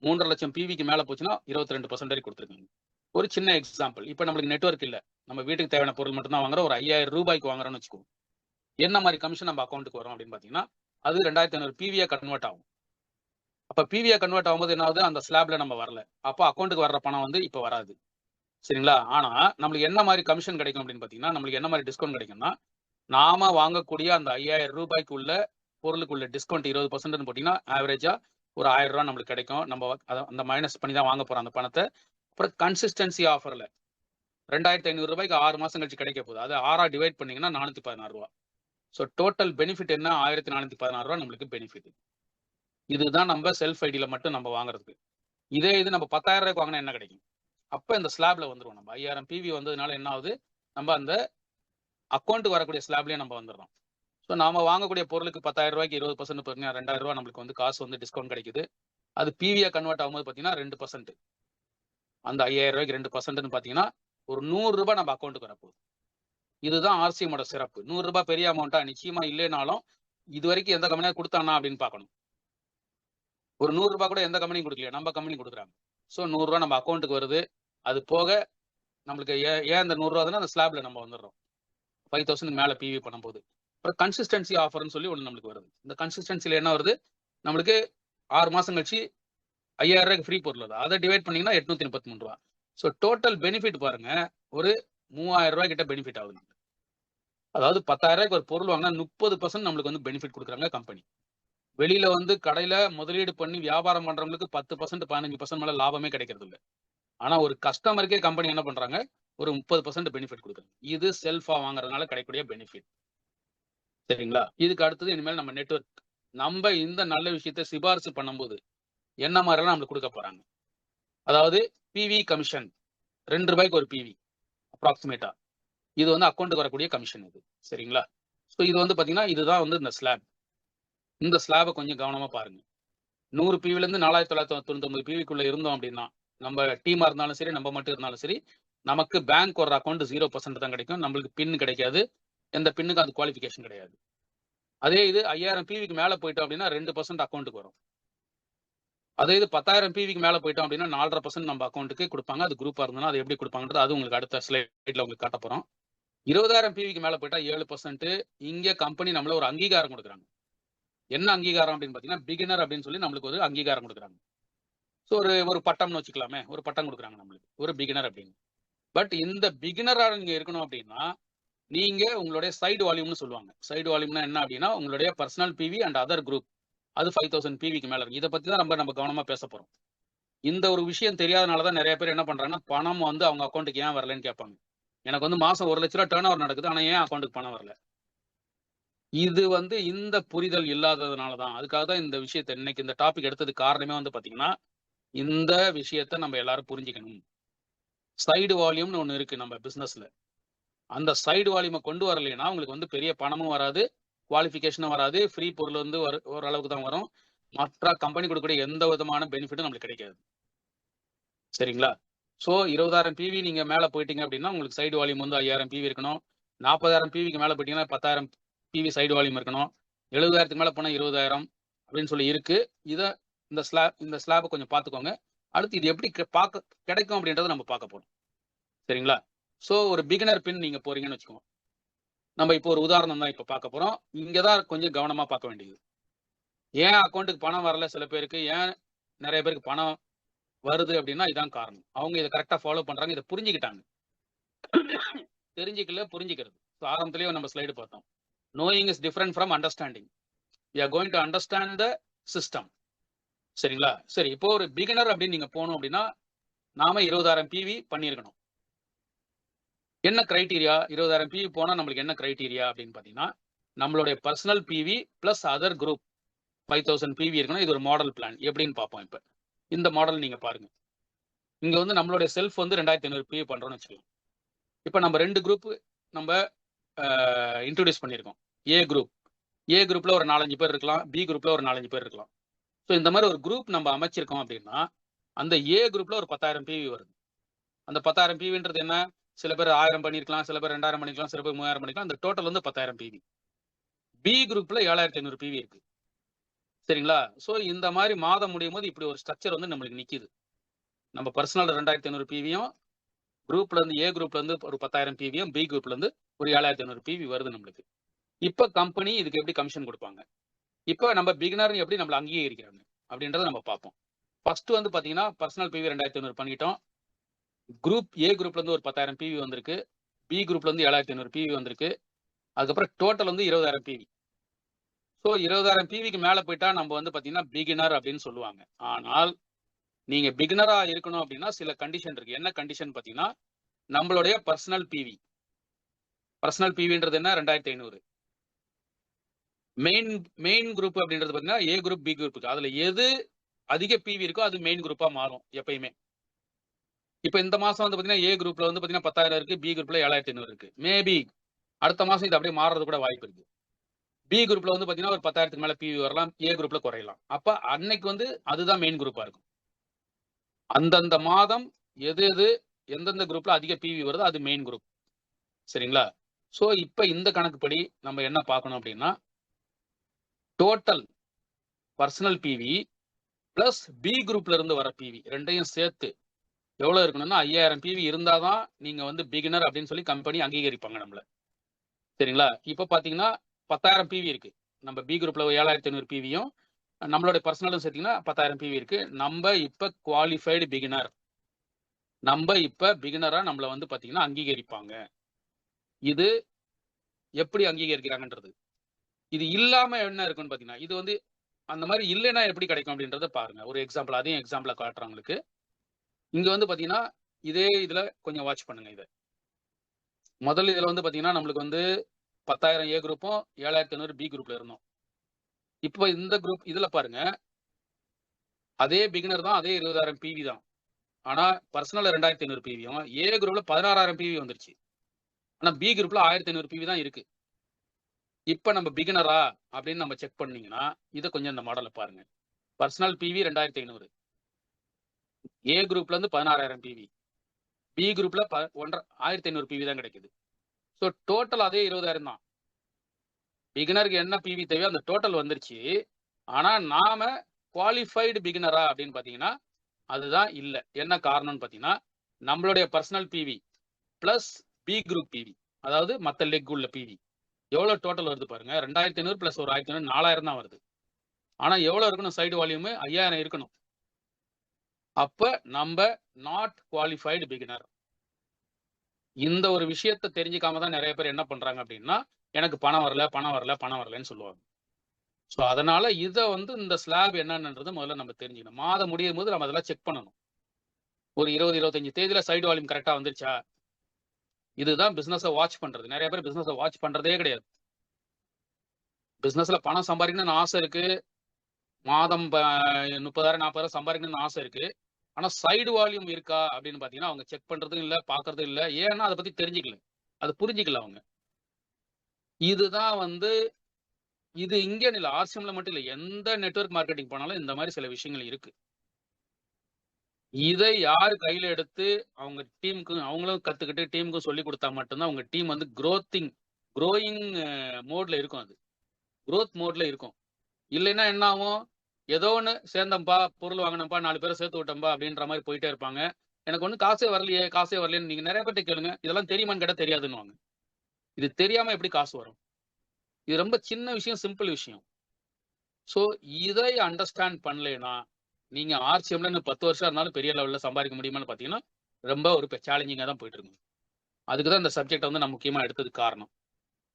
3.5 லட்சம் பிவிக்கு மேல போச்சுன்னா 22% வரைக்கும் கொடுத்துருக்காங்க. ஒரு சின்ன எக்ஸாம்பிள். இப்போ நம்மளுக்கு நெட்வொர்க் இல்ல, நம்ம வீட்டுக்கு தேவையான பொருள் மட்டும் தான் வாங்குறோம். ஒரு ₹5000 வாங்குறோம்னு வச்சுக்கோ. என்ன மாதிரி கமிஷன் நம்ம அக்கௌண்ட்டுக்கு வரும் அப்படின்னு பாத்தீங்கன்னா அது 2500 பிவியா கன்வெர்ட் ஆகும். அப்ப பிவியா கன்வெர்ட் ஆகும்போது என்ன ஆகுது? அந்த ஸ்லாப்ல நம்ம வரல. அப்போ அக்கௌண்ட்டுக்கு வர்ற பணம் வந்து இப்ப வராது. சரிங்களா? ஆனா நம்மளுக்கு என்ன மாதிரி கமிஷன் கிடைக்கும் அப்படின்னு பாத்தீங்கன்னா நம்மளுக்கு என்ன மாதிரி டிஸ்கவுண்ட் கிடைக்கும்னா நாம வாங்கக்கூடிய அந்த ₹5000 உள்ள பொருளுக்குள்ள டிஸ்கவுண்ட் 20% போட்டீங்கன்னா ஆவரேஜா ஒரு ₹1000 நம்மளுக்கு கிடைக்கும். நம்ம அந்த மைனஸ் பண்ணி தான் வாங்க போறோம் அந்த பணத்தை. அப்புறம் கன்சிஸ்டன்சி ஆஃபர்ல ₹2500 6 மாசம் கழிச்சு கிடைக்க போகுது. அதை 6ஆ டிவைட் பண்ணீங்கன்னா ₹416. ஸோ டோட்டல் பெனிஃபிட் என்ன? ₹1416 நம்மளுக்கு பெனிஃபிட். இதுதான் நம்ம செல்ஃப் ஐடியில மட்டும் நம்ம வாங்குறதுக்கு. இதே இது நம்ம ₹10,000 வாங்கினா என்ன கிடைக்கும்? அப்ப இந்த ஸ்லாப்ல வந்துரும். நம்ம 5000 பிவி வந்ததுனால என்ன ஆகுது? நம்ம அந்த அக்கௌண்ட் வரக்கூடிய ஸ்லாப்லயே நம்ம வந்துடுறோம். ஸோ நாம வாங்கக்கூடிய பொருளுக்கு ₹10,000 20% பாத்தீங்கன்னா ₹2000 நம்மளுக்கு வந்து காசு வந்து டிஸ்கவுண்ட் கிடைக்குது. அது பிவியா கன்வெர்ட் ஆகும்போது பாத்தீங்கன்னா 2%. அந்த ₹5000 2%ன்னு பாத்தீங்கன்னா ஒரு ₹100 நம்ம அக்கௌண்ட்டுக்கு வரப்போகுது. இதுதான் ஆர்சிஎமோட சிறப்பு. ₹100 பெரிய அமௌண்ட்டா? நிச்சயமா இல்லைனாலும் இது வரைக்கும் எந்த கம்பெனியா கொடுத்தானா அப்படின்னு பார்க்கணும். ஒரு ₹100 கூட எந்த கம்பெனியும் கொடுக்கலையா? நம்ம கம்பெனி கொடுக்குறாங்க. ஸோ ₹100 நம்ம அக்கௌண்ட்டுக்கு வருது. அது போக நம்மளுக்கு ஏன் இந்த ₹100 அந்த ஸ்லாப்ல நம்ம வந்துடுறோம். 5000 மேல பிவி பண்ணும்போது. அப்புறம் கன்சிஸ்டன்சி ஆஃபர்னு சொல்லி ஒன்று நம்மளுக்கு வருது. இந்த கன்சிஸ்டன்சில என்ன வருது? நம்மளுக்கு 6 மாசம் கழிச்சு ₹5000 ஃப்ரீ பொருள் வருது. அதை டிவைட் பண்ணீங்கன்னா ₹833. ஸோ டோட்டல் பெனிஃபிட் பாருங்க ஒரு ₹3000 கிட்ட பெனிஃபிட் ஆகுது. அதாவது ₹10,000 ஒரு பொருள் வாங்கினா 30% நம்மளுக்கு வந்து பெனிஃபிட் கொடுக்குறாங்க கம்பெனி. வெளியில வந்து கடையில முதலீடு பண்ணி வியாபாரம் பண்றவங்களுக்கு 10% 15% மேல லாபமே கிடைக்கிறது இல்லை. ஆனா ஒரு கஸ்டமருக்கே கம்பெனி என்ன பண்றாங்க? ஒரு 30% பெனிஃபிட் கொடுக்குறாங்க. இது செல்ஃபா வாங்குறதுனால கிடைக்கக்கூடிய பெனிஃபிட். சரிங்களா? இதுக்கு அடுத்தது இனிமேல் நம்ம நெட்வொர்க். நம்ம இந்த நல்ல விஷயத்தை சிபாரிசு பண்ணும்போது என்ன மாதிரிலாம் நம்மளுக்கு கொடுக்க போறாங்க? அதாவது பிவி கமிஷன் ₹2 ஒரு பிவி அப்ராக்சிமேட்டா. இது வந்து அக்கௌண்ட்டுக்கு வரக்கூடிய கமிஷன் இது. சரிங்களா? ஸோ இது வந்து பாத்தீங்கன்னா இதுதான் வந்து இந்த ஸ்லாப். இந்த ஸ்லாபை கொஞ்சம் கவனமா பாருங்க. 100 பிவில இருந்து 4999 பிவிக்குள்ள இருந்தோம் அப்படின்னா நம்ம டீமா இருந்தாலும் சரி நம்ம மட்டும் இருந்தாலும் சரி நமக்கு பேங்க் ஒரு அக்கௌண்ட் 0% தான் கிடைக்கும். நம்மளுக்கு பின் கிடைக்காது. எந்த பின்னுக்கும் அது குவாலிஃபிகேஷன் கிடையாது. அதே இது 5000 பிவிக்கு மேல போயிட்டோம் அப்படின்னா 2% அக்கௌண்ட்டுக்கு வரும். அதே இது 10,000 பிவிக்கு மேல போயிட்டோம் அப்படின்னா 4.5% நம்ம அக்கௌண்ட்டுக்கு கொடுப்பாங்க. அது குரூப்பா இருந்ததுன்னா அது எப்படி கொடுப்பாங்கன்றது அது உங்களுக்கு அடுத்த ஸ்லைட்ல உங்களுக்கு காட்ட போறோம். 20,000 பிவிக்கு மேல போயிட்டா 7%. இங்க கம்பெனி நம்மள ஒரு அங்கீகாரம் கொடுக்குறாங்க. என்ன அங்கீகாரம் அப்படின்னு பாத்தீங்கன்னா பிகினர் அப்படின்னு சொல்லி நம்மளுக்கு ஒரு அங்கீகாரம் கொடுக்குறாங்க. ஸோ ஒரு பட்டம்னு வச்சுக்கலாமே, ஒரு பட்டம் கொடுக்குறாங்க நம்மளுக்கு ஒரு பிகினர் அப்படின்னு. பட் இந்த பிகினரா நீங்க இருக்கணும் அப்படின்னா நீங்க உங்களுடைய சைடு வால்யூம்னு சொல்லுவாங்க. சைடு வால்யூம்னா என்ன அப்படின்னா உங்களுடைய personal PV and other group அது 5000 பிவிக்கு மேல இருக்கு. இதை பத்தி தான் நம்ம கவனமா பேச போறோம். இந்த ஒரு விஷயம் தெரியாதனால தான் நிறைய பேர் என்ன பண்றாங்கன்னா பணம் வந்து அவங்க அக்கௌண்ட்டுக்கு ஏன் வரலன்னு கேட்பாங்க. எனக்கு வந்து மாசம் 1 லட்ச ரூபா டர்ன் ஓவர் நடக்குது, ஆனா ஏன் அக்கௌண்ட்டுக்கு பணம் வரல? இது வந்து இந்த புரிதல் இல்லாததுனால தான். அதுக்காக தான் இந்த விஷயத்தை இன்னைக்கு இந்த டாபிக் எடுத்ததுக்கு காரணமே வந்து பாத்தீங்கன்னா இந்த விஷயத்தை நம்ம எல்லாரும் புரிஞ்சுக்கணும். சைடு வால்யூம்னு ஒண்ணு இருக்கு நம்ம பிசினஸ்ல. அந்த சைடு வால்யூமை கொண்டு வரலைன்னா உங்களுக்கு வந்து பெரிய பணமும் வராது, குவாலிஃபிகேஷனும் வராது, ஃப்ரீ பொருள் வந்து ஓரளவுக்கு தான் வரும். மற்ற கம்பெனி கொடுக்கக்கூடிய எந்த விதமான பெனிஃபிட்டும் நம்மளுக்கு கிடைக்காது. சரிங்களா? ஸோ 20,000 பிவி நீங்க மேல போயிட்டீங்க அப்படின்னா உங்களுக்கு சைடு வால்யூம் வந்து 5000 பிவி இருக்கணும். 40,000 பிவிக்கு மேல போயிட்டீங்கன்னா 10,000 பிவி சைடு வால்யூம் இருக்கணும். 70,000க்கு மேல போனா 20,000 அப்படின்னு சொல்லி இருக்கு. இந்த ஸ்லாப் கொஞ்சம் பார்த்துக்கோங்க. அடுத்து இது எப்படி கிடைக்கும் அப்படின்றத நம்ம பார்க்க போறோம். சரிங்களா? ஸோ ஒரு பிகினர் பின் நீங்க போறீங்கன்னு வச்சுக்கோங்க. நம்ம இப்போ ஒரு உதாரணம் தான் இப்ப பார்க்க போறோம். இங்க தான் கொஞ்சம் கவனமா பார்க்க வேண்டியது. ஏன் அக்கவுண்ட்டுக்கு பணம் வரல சில பேருக்கு, ஏன் நிறைய பேருக்கு பணம் வருது அப்படின்னா இதான் காரணம். அவங்க இதை கரெக்டா ஃபாலோ பண்றாங்க, இதை புரிஞ்சுக்கிட்டாங்க. தெரிஞ்சுக்கல, புரிஞ்சுக்கிறது. ஆரம்பத்திலேயே நம்ம ஸ்லைடு பார்த்தோம். Knowing is different from understanding. We are going to understand the system. சரிங்களா? சரி, இப்போ ஒரு பிகினர் அப்படின்னு நீங்க போகணும் அப்படின்னா நாம 20,000 பிவி பண்ணியிருக்கணும். என்ன கிரைட்டீரியா? 20,000 பிவி போனா நம்மளுக்கு என்ன கிரைட்டீரியா அப்படின்னு பாத்தீங்கன்னா, நம்மளுடைய personal PV plus other group 5,000 PV இருக்கணும். இது ஒரு மாடல் பிளான். எப்படின்னு பார்ப்போம். இப்ப இந்த மாடல் நீங்க பாருங்க. இங்க வந்து நம்மளுடைய செல்ஃப் வந்து 2,500 பிவி பண்றோம்னு வச்சுக்கலாம். இப்ப நம்ம 2 குரூப் நம்ம இன்ட்ரோடியூஸ் பண்ணியிருக்கோம். ஏ குரூப்ல ஒரு 4-5 பேர் இருக்கலாம், பி குரூப்ல ஒரு 4-5 பேர் இருக்கலாம். ஸோ இந்த மாதிரி ஒரு குரூப் நம்ம அமைச்சிருக்கோம் அப்படின்னா அந்த ஏ குரூப்ல ஒரு 10,000 பிவி வருது. அந்த 10,000 பிவின்றது என்ன? சில பேர் 1000 பண்ணிருக்கலாம், சில பேர் 2,000 பண்ணிக்கலாம், சில பேர் 3,000 பண்ணிக்கலாம். அந்த டோட்டல் வந்து 10,000 பிவி. பி குரூப்ல 7,500 பிவி இருக்கு. சரிங்களா? ஸோ இந்த மாதிரி மாதம் முடியும் போது இப்படி ஒரு ஸ்ட்ரக்சர் வந்து நம்மளுக்கு நிக்குது. நம்ம பர்சனல் 2,500 பிவியும், குரூப்ல இருந்து ஏ குரூப்ல இருந்து ஒரு 10,000 பிவியும், பி குரூப்ல இருந்து ஒரு 7,500 பிவி வருது நம்மளுக்கு. இப்ப கம்பெனி இதுக்கு எப்படி கமிஷன் கொடுப்பாங்க? இப்ப நம்ம பிகினர் எப்படி நம்மள அங்கீகரிக்கிறாங்க அப்படின்றத நம்ம பார்ப்போம். ஃபர்ஸ்ட் வந்து பாத்தீங்கன்னா பர்சனல் பிவி 2,500 பண்ணிட்டோம். குரூப் ஏ குரூப்ல இருந்து ஒரு 10,000 பிவி வந்திருக்கு. பி குரூப்ல இருந்து 7,500 பிவி வந்திருக்கு. அதுக்கப்புறம் டோட்டல் வந்து 20,000 பிவி. ஸோ 20,000 பிவிக்கு மேல போயிட்டா நம்ம வந்து பாத்தீங்கன்னா பிகினர் அப்படின்னு சொல்லுவாங்க. ஆனால் நீங்க பிகினரா இருக்கணும் அப்படின்னா சில கண்டிஷன் இருக்கு. என்ன கண்டிஷன் பாத்தீங்கன்னா, நம்மளுடைய பர்சனல் பிவின்றது என்ன? 2,500. மெயின் குரூப் அப்படின்றது பாத்தீங்கன்னா ஏ குரூப், பி குரூப். அதுல எது அதிக பிவி இருக்கோ அது மெயின் குரூப்பா மாறும் எப்பயுமே. இப்ப இந்த மாசம் வந்து பாத்தீங்கன்னா ஏ குரூப்ல வந்து பாத்தீங்கன்னா 10,000 இருக்கு, பி குரூப்ல 7,500 இருக்கு. மேபி அடுத்த மாசம் இது அப்படியே மாறுறது கூட வாய்ப்பு இருக்கு. பி குரூப்ல வந்து பாத்தீங்கன்னா ஒரு 10,000க்கு மேல பிவி வரலாம், ஏ குரூப்ல குறையலாம். அப்ப அன்னைக்கு வந்து அதுதான் மெயின் குரூப்பா இருக்கும். அந்தந்த மாதம் எந்தெந்த குரூப்ல அதிக பிவி வருதோ அது மெயின் குரூப். சரிங்களா? சோ இப்ப இந்த கணக்குப்படி நம்ம என்ன பார்க்கணும் அப்படின்னா, total personal PV plus B குரூப்ல இருந்து வர பிவி ரெண்டையும் சேர்த்து எவ்வளவு இருக்கணும்னா 5,000 பிவி இருந்தாதான் நீங்க வந்து பிகினர் அப்படின்னு சொல்லி கம்பெனி அங்கீகரிப்பாங்க நம்மள. சரிங்களா? இப்ப பாத்தீங்கன்னா 10,000 பிவி இருக்கு. நம்ம பி குரூப்ல 7,500 பிவியும் நம்மளுடைய பர்சனலும் சேர்த்தீங்கன்னா 10,000 பிவி இருக்கு. நம்ம இப்ப குவாலிஃபைடு பிகினர். நம்ம இப்ப பிகினரா நம்மள வந்து பாத்தீங்கன்னா அங்கீகரிப்பாங்க. இது எப்படி அங்கீகரிக்கிறாங்கன்றது. இது இல்லாம என்ன இருக்குன்னு பாத்தீங்கன்னா, இது வந்து அந்த மாதிரி இல்லைன்னா எப்படி கிடைக்கும் அப்படின்றத பாருங்க. ஒரு எக்ஸாம்பிள், அதையும் எக்ஸாம்பிளா காட்டுறேன் உங்களுக்கு. இங்க வந்து பாத்தீங்கன்னா இதே இதுல கொஞ்சம் வாட்ச் பண்ணுங்க இத. முதல்ல இதுல வந்து பாத்தீங்கன்னா நம்மளுக்கு வந்து 10,000 ஏ குரூப்பும் 7,500 பி குரூப்ல இருந்தோம். இப்போ இந்த குரூப் இதுல பாருங்க, அதே பிகினர் தான், அதே 20,000 பிவி தான். ஆனா பர்சனல் 2,500 பிவியும், ஏ குரூப்ல 16,000 பிவி வந்துருச்சு. ஆனா பி குரூப்ல 1,500 பிவி தான் இருக்கு. இப்ப நம்ம பிகினரா அப்படின்னு நம்ம செக் பண்ணீங்கன்னா, இத கொஞ்சம் இந்த மாடலை பாருங்க. பர்சனல் பிவி 2,500, ஏ குரூப்ல இருந்து 16,000 பிவி, பி குரூப்ல 1,500 பிவி தான் கிடைக்குது. ஸோ டோட்டல் அதே 20,000 தான். பிகினருக்கு என்ன பிவி தேவையோ அந்த டோட்டல் வந்துருச்சு. ஆனா நாம குவாலிஃபைடு பிகினரா அப்படின்னு பாத்தீங்கன்னா அதுதான் இல்ல. என்ன காரணம்னு பாத்தீங்கன்னா, நம்மளுடைய personal PV plus B group PV, அதாவது மத்த லெக் உள்ள பிவி எவ்வளவு டோட்டல் வருது பாருங்க. 2,500 பிளஸ் ஒரு 1,500 4,000 தான் வருது. ஆனா எவ்வளவு இருக்கணும்? சைடு வால்யூம் 5,000 இருக்கணும். அப்ப நம்ம நாட் குவாலிஃபைடு பிகினர். இந்த ஒரு விஷயத்தை தெரிஞ்சுக்காம தான் நிறைய பேர் என்ன பண்றாங்க அப்படின்னா, எனக்கு பணம் வரலன்னு சொல்லுவாங்க. ஸோ அதனால இதை வந்து இந்த ஸ்லாப் என்னன்றது முதல்ல நம்ம தெரிஞ்சுக்கணும். மாதம் முடியும் போது நம்ம அதெல்லாம் செக் பண்ணணும். ஒரு 20-25 தேதியில சைடு வால்யூம் கரெக்டா வந்துருச்சா? இதுதான் பிசினஸை வாட்ச் பண்றது. நிறைய பேர் பிசினஸை வாட்ச் பண்றதே கிடையாது. பிசினஸ்ல பணம் சம்பாதிக்கணும்னு ஆசை இருக்கு, மாதம் 30,000 40,000 சம்பாதிக்கணும்னு ஆசை இருக்கு. ஆனா சைடு வால்யூம் இருக்கா அப்படின்னு பாத்தீங்கன்னா அவங்க செக் பண்றதும் இல்ல, பாக்குறதும் இல்ல. ஏன்னா அதை பத்தி தெரிஞ்சுக்கல, அது புரிஞ்சுக்கல அவங்க. இதுதான் வந்து இது இங்க இல்ல, ஆர்சிஎம்ல மட்டும் இல்ல, எந்த நெட்வொர்க் மார்க்கெட்டிங் போனாலும் இந்த மாதிரி சில விஷயங்கள் இருக்கு. இதை யாரு கையில எடுத்து அவங்க டீமுக்கு அவங்களும் கத்துக்கிட்டு டீமுக்கும் சொல்லி கொடுத்தா மட்டும்தான் உங்க டீம் வந்து குரோத்திங் க்ரோயிங் மோட்ல இருக்கும், அது க்ரோத் மோட்ல இருக்கும். இல்லைன்னா என்ன ஆகும், ஏதோ ஒன்று சேர்ந்தம்பா, பொருள் வாங்கினப்பா, 4 பேரை சேர்த்து விட்டோம்பா அப்படின்ற மாதிரி போயிட்டே இருப்பாங்க. எனக்கு ஒன்றும் காசே வரலையே, காசே வரலையேன்னு நீங்க நிறைய பேர்ட்ட கேளுங்க. இதெல்லாம் தெரியுமான்னு கேட்டால் தெரியாதுன்னுவாங்க. இது தெரியாம எப்படி காசு வரும்? இது ரொம்ப சின்ன விஷயம், சிம்பிள் விஷயம். ஸோ இதை அண்டர்ஸ்டாண்ட் பண்ணலைன்னா நீங்க ஆர்சிஎம்ல இன்னும் 10 வருஷம் இருந்தாலும் பெரிய லெவலில் சம்பாதிக்க முடியுமான்னு பார்த்தீங்கன்னா ரொம்ப ஒரு சேலஞ்சிங்காக தான் போயிட்டு இருக்கு. அதுக்கு தான் இந்த சப்ஜெக்ட் வந்து நான் முக்கியமாக எடுத்ததுக்கு காரணம்.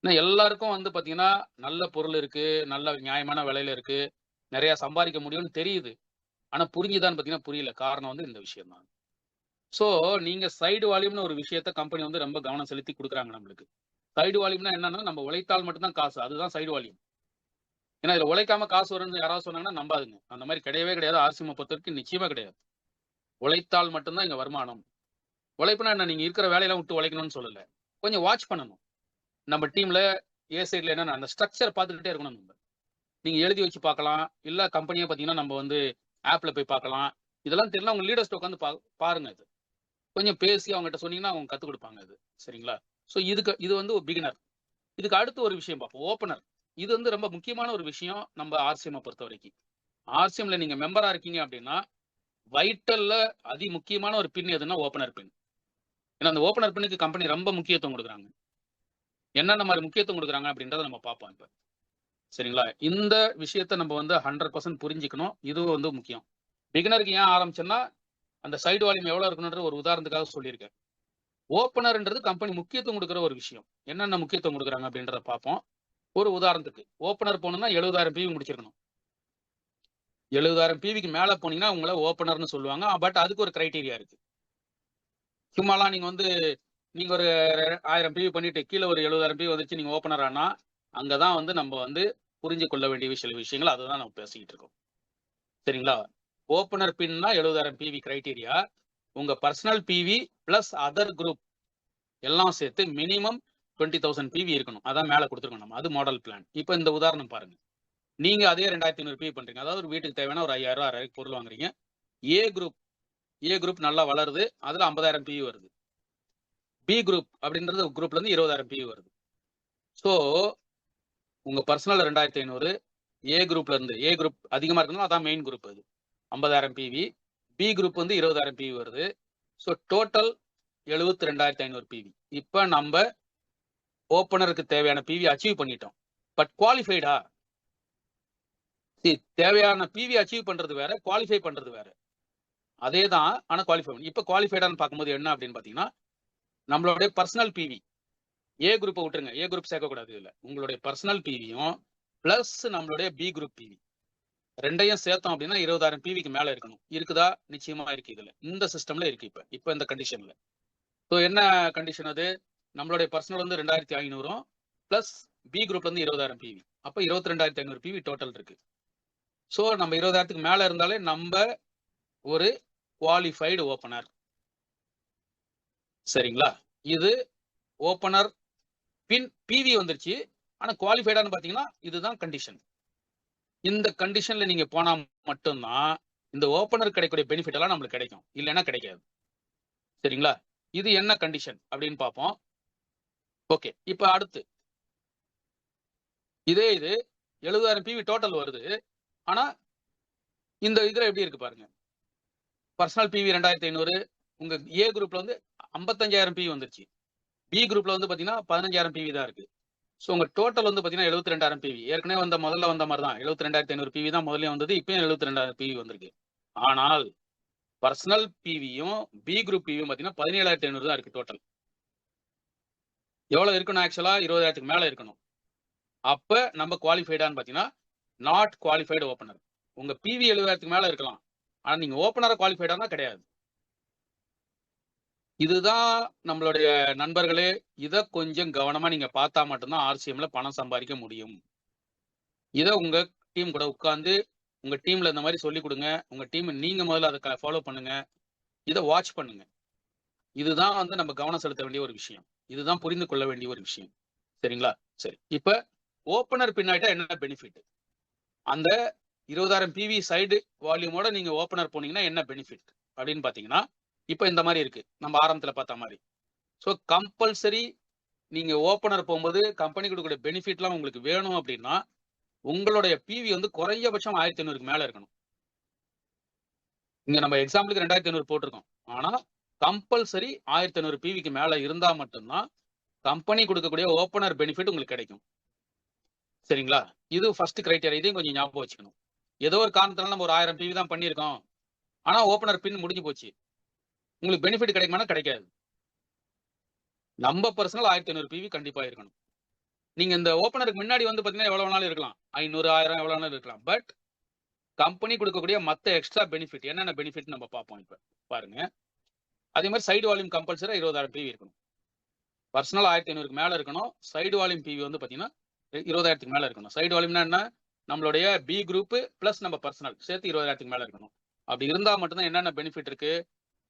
ஏன்னா எல்லாருக்கும் வந்து பார்த்தீங்கன்னா நல்ல பொருள் இருக்கு, நல்ல நியாயமான விலையில இருக்கு, நிறைய சம்பாதிக்க முடியும்னு தெரியுது. ஆனா புரிஞ்சுதான்னு பார்த்தீங்கன்னா புரியல. காரணம் வந்து இந்த விஷயம் தான். ஸோ நீங்க சைடு வால்யூம்னு ஒரு விஷயத்த கம்பெனி வந்து ரொம்ப கவனம் செலுத்தி கொடுக்குறாங்க நம்மளுக்கு. சைடு வால்யூம்னா என்னன்னா நம்ம உழைத்தால் மட்டும்தான் காசு. அதுதான் சைடு வால்யூம். ஏன்னா இதுல உழைக்காம காசு வரும்னு யாராவது சொன்னாங்கன்னா நம்பாதுங்க. அந்த மாதிரி கிடையவே கிடையாது. ஆர்சிஎம் பொறுத்தவரைக்கும் நிச்சயமா கிடையாது. உழைத்தால் மட்டும்தான் இங்க வருமானம். உழைப்புனா என்ன, நீங்க இருக்கிற வேலையெல்லாம் விட்டு உழைக்கணும்னு சொல்லல. கொஞ்சம் வாட்ச் பண்ணணும். நம்ம டீம்ல ஏ சைட்ல என்னன்னா அந்த ஸ்ட்ரக்சர் பார்த்துக்கிட்டே இருக்கணும் நம்ம. நீங்க எழுதி வச்சு பார்க்கலாம். இல்ல கம்பெனியே பார்த்தீங்கன்னா நம்ம வந்து ஆப்ல போய் பார்க்கலாம். இதெல்லாம் தெரியல உங்க லீடர்ஸ்ட்ட உட்காந்து பாருங்க இது. கொஞ்சம் பேசி அவங்ககிட்ட சொன்னீங்கன்னா அவங்க கத்துக் கொடுப்பாங்க அது. சரிங்களா? ஸோ இது வந்து ஒரு பிகினர். இதுக்கு அடுத்து ஒரு விஷயம் பார்ப்போம். ஓப்பனர். இது வந்து ரொம்ப முக்கியமான ஒரு விஷயம் நம்ம ஆர்சிஎம் பொறுத்த வரைக்கும். ஆர்சிஎம்ல நீங்க மெம்பரா இருக்கீங்க அப்படின்னா வைட்டல்ல அதி முக்கியமான ஒரு பின் எதுன்னா ஓப்பனர் பின். ஏன்னா அந்த ஓப்பனர் பின்னுக்கு கம்பெனி ரொம்ப முக்கியத்துவம் கொடுக்குறாங்க. என்னென்ன மாதிரி முக்கியத்துவம் கொடுக்குறாங்க அப்படின்றத நம்ம பார்ப்போம் இப்ப. சரிங்களா? இந்த விஷயத்த நம்ம வந்து 100% புரிஞ்சுக்கணும். இதுவும் வந்து முக்கியம். பிகினருக்கு ஏன் ஆரம்பிச்சேன்னா அந்த சைடு வால்யூம் எவ்வளவு இருக்கணும்ன்ற ஒரு உதாரணத்துக்காக சொல்லியிருக்கேன். ஓப்பனர்ன்றது கம்பெனி முக்கியத்துவம் கொடுக்குற ஒரு விஷயம். என்னென்ன முக்கியத்துவம் கொடுக்குறாங்க அப்படின்றத பார்ப்போம். ஒரு உதாரணத்துக்கு ஓப்பனர் போகணும்னா 70,000 பிவி முடிச்சிருக்கணும். 70,000 பிவிக்கு மேல போனீங்கன்னா உங்களை ஓப்பனர்னு சொல்லுவாங்க. பட் அதுக்கு ஒரு கிரைட்டீரியா இருக்கு. சும்மாலாம் நீங்க வந்து நீங்க ஒரு 1000 பிவி பண்ணிட்டு கீழே ஒரு 70,000 பிவி வந்துச்சு நீங்க ஓப்பனர் ஆனா அங்கதான் வந்து நம்ம வந்து புரிஞ்சு கொள்ள வேண்டிய சில விஷயங்கள் அதுதான் நம்ம பேசிக்கிட்டு இருக்கோம். சரிங்களா? ஓப்பனர் பின்னா 70,000 பிவி கிரைட்டீரியா. உங்க personal PV plus other group எல்லாம் சேர்த்து மினிமம் 20,000 பிவி இருக்கணும். அதான் மேல கொடுத்துருக்கோம் நம்ம. அது மாடல் பிளான். இப்போ இந்த உதாரணம் பாருங்க. நீங்க அதே 2,500 பிவி பண்றீங்க. அதாவது ஒரு வீட்டுக்கு தேவையான ஒரு 5,000 6,000 பொருள் வாங்குறீங்க. ஏ குரூப் நல்லா வளருது. அதுல 50,000 பிவி வருது. பி குரூப் அப்படின்றது குரூப்ல இருந்து 20,000 பிவி வருது. ஸோ உங்க பர்சனல் 2,500, ஏ குரூப்ல இருந்து ஏ குரூப் அதிகமா இருக்கணும். அதான் மெயின் குரூப் அது 50,000 பிவி. பி குரூப் வந்து 20,000 பிவி வருது. So total 72,500 PV. இப்ப நம்ம ஓப்பனருக்கு தேவையான பிவி அச்சீவ் பண்ணிட்டோம். பட் குவாலிஃபைடா? தேவையான பிவி அச்சீவ் பண்றது வேற, குவாலிஃபை பண்றது வேற. அதே தான். ஆனா குவாலிஃபை. இப்ப குவாலிஃபைடான்னு பார்க்கும்போது என்ன அப்படின்னு பாத்தீங்கன்னா நம்மளுடைய பர்சனல் பிவி ஏ குரூப்பை விட்டுருங்க. ஏ குரூப் சேர்க்கக்கூடாது இதுல. உங்களுடைய பர்சனல் பிவியும் பிளஸ் நம்மளுடைய பி குரூப் பிவி ரெண்டையும் சேர்த்தோம் அப்படின்னா 20,000 பிவிக்கு மேல இருக்கணும். இருக்குதா? நிச்சயமா இருக்கு. இதுல இந்த சிஸ்டம்ல இருக்கு. இப்ப இந்த கண்டிஷன்ல. ஸோ என்ன கண்டிஷன் அது? நம்மளுடைய பர்சனல் வந்து 2,500 பிளஸ் பி குரூப்ல இருந்து 20,000 பிவி. அப்ப 22,500 பிவி டோட்டல் இருக்கு. ஸோ நம்ம 20,000க்கு மேல இருந்தாலே நம்ம ஒரு குவாலிஃபைடு ஓப்பனர். சரிங்களா? இது ஓப்பனர் பின் பிவி வந்துருச்சு. ஆனா குவாலிஃபைடான்னு பாத்தீங்கன்னா இதுதான் கண்டிஷன். இந்த கண்டிஷன்ல நீங்க போனா மட்டும்தான் இந்த ஓப்பனர் கிடைக்கக்கூடிய பெனிஃபிட் எல்லாம் நம்மளுக்கு கிடைக்கும். இல்லைன்னா கிடைக்காது. சரிங்களா? இது என்ன கண்டிஷன் அப்படின்னு பார்ப்போம். ஓகே. இப்ப அடுத்து இது 70,000 பிவி டோட்டல் வருது. ஆனா இந்த இதுல எப்படி இருக்கு பாருங்க. பர்சனல் பிவி 2,500, உங்க ஏ குரூப்ல வந்து 55,000 பிவி வந்துருச்சு. பி குரூப்ல வந்து பாத்தீங்கன்னா 15,000 பிவி தான் இருக்கு. ஸோ உங்க டோட்டல் வந்து பாத்தீங்கன்னா 72,000 பிவி. ஏற்கனவே முதல்ல வந்த மாதிரி தான் 72,500 பிவி தான் முதல்ல வந்தது. இப்பயும் 72,000 பிவி வந்திருக்கு. ஆனால் பர்சனல் பிவியும் பி குரூப் பிவியும் பாத்தீங்கன்னா 17,500 தான் இருக்கு டோட்டல். எவ்வளவு இருக்கணும்? ஆக்சுவலா 20,000க்கு மேல இருக்கணும். அப்ப நம்ம குவாலிஃபைடான்னு பாத்தீங்கன்னா நாட் குவாலிஃபைடு ஓப்பனர். உங்க பிவி 70,000க்கு மேல இருக்கலாம். ஆனா நீங்க ஓப்பனரா குவாலிஃபைடானா கிடையாது. இதுதான் நம்மளுடைய நண்பர்களே. இதை கொஞ்சம் கவனமா நீங்க பார்த்தா மட்டும்தான் ஆர்சிஎம்ல பணம் சம்பாதிக்க முடியும். இதை உங்க டீம் கூட உட்கார்ந்து உங்க டீம்ல இந்த மாதிரி சொல்லி கொடுங்க. உங்க டீம் நீங்க முதல்ல அதை ஃபாலோ பண்ணுங்க. இதை வாட்ச் பண்ணுங்க. இதுதான் வந்து நம்ம கவனம் செலுத்த வேண்டிய ஒரு விஷயம். இதுதான் புரிந்து கொள்ள வேண்டிய ஒரு விஷயம். சரிங்களா? சரி. இப்ப ஓப்பனர் பின்னாயிட்டா என்ன பெனிஃபிட்? அந்த 20,000 பிவி சைடு வால்யூமோட நீங்க ஓப்பனர் போனீங்கன்னா என்ன பெனிஃபிட் அப்படின்னு பாத்தீங்கன்னா இப்ப இந்த மாதிரி இருக்கு. நம்ம ஆரம்பத்துல பார்த்த மாதிரி. ஸோ கம்பல்சரி நீங்க ஓப்பனர் போகும்போது கம்பெனி கொடுக்கக்கூடிய பெனிஃபிட்லாம் உங்களுக்கு வேணும் அப்படின்னா உங்களுடைய பிவி வந்து குறைஞ்சபட்சம் 1500க்கு மேல இருக்கணும். இங்க நம்ம எக்ஸாம்பிளுக்கு 2500 போட்டிருக்கோம். ஆனா கம்பல்சரி 1500 பிவிக்கு மேல இருந்தா மட்டும்தான் கம்பெனி கொடுக்கக்கூடிய ஓப்பனர் பெனிஃபிட் உங்களுக்கு கிடைக்கும். சரிங்களா? இது ஃபர்ஸ்ட் கிரைட்டீரியா. இதையும் கொஞ்சம் ஞாபகம் வச்சுக்கணும். ஏதோ ஒரு காரணத்தினால நம்ம ஒரு 1000 பிவி தான் பண்ணியிருக்கோம். ஆனா ஓப்பனர் பின் முடிஞ்சு போச்சு. உங்களுக்கு பெனிஃபிட் கிடைக்குமானா கிடைக்காது. நம்ம பர்சனல் 1500 பிவி கண்டிப்பா இருக்கணும். நீங்க இந்த ஓப்பனருக்கு முன்னாடி வந்து பாத்தீங்கன்னா எவ்வளவு வேணாலும் இருக்கலாம். 500, 1000 எவ்வளவு வேணாலும் இருக்கலாம். பட் கம்பெனி கொடுக்கக்கூடிய மத்த எக்ஸ்ட்ரா பெனிஃபிட் என்னென்ன பெனிஃபிட் நம்ம பார்ப்போம் இப்ப பாருங்க. அதே மாதிரி சைடு வால்யூம் கம்பல்சரி 20000 பிவி இருக்கணும். பர்சனல் 1500க்கு மேல இருக்கணும். சைடு வால்யூம் பிவி வந்து பாத்தீங்கன்னா 20000க்கு மேல இருக்கணும். சைடு வால்யூம்னா என்ன? நம்மளுடைய பி குரூப் பிளஸ் நம்ம பர்சனல் சேர்த்து 20000க்கு மேல இருக்கணும். அப்படி இருந்தா மட்டும்தான் என்னென்ன பெனிஃபிட் இருக்கு?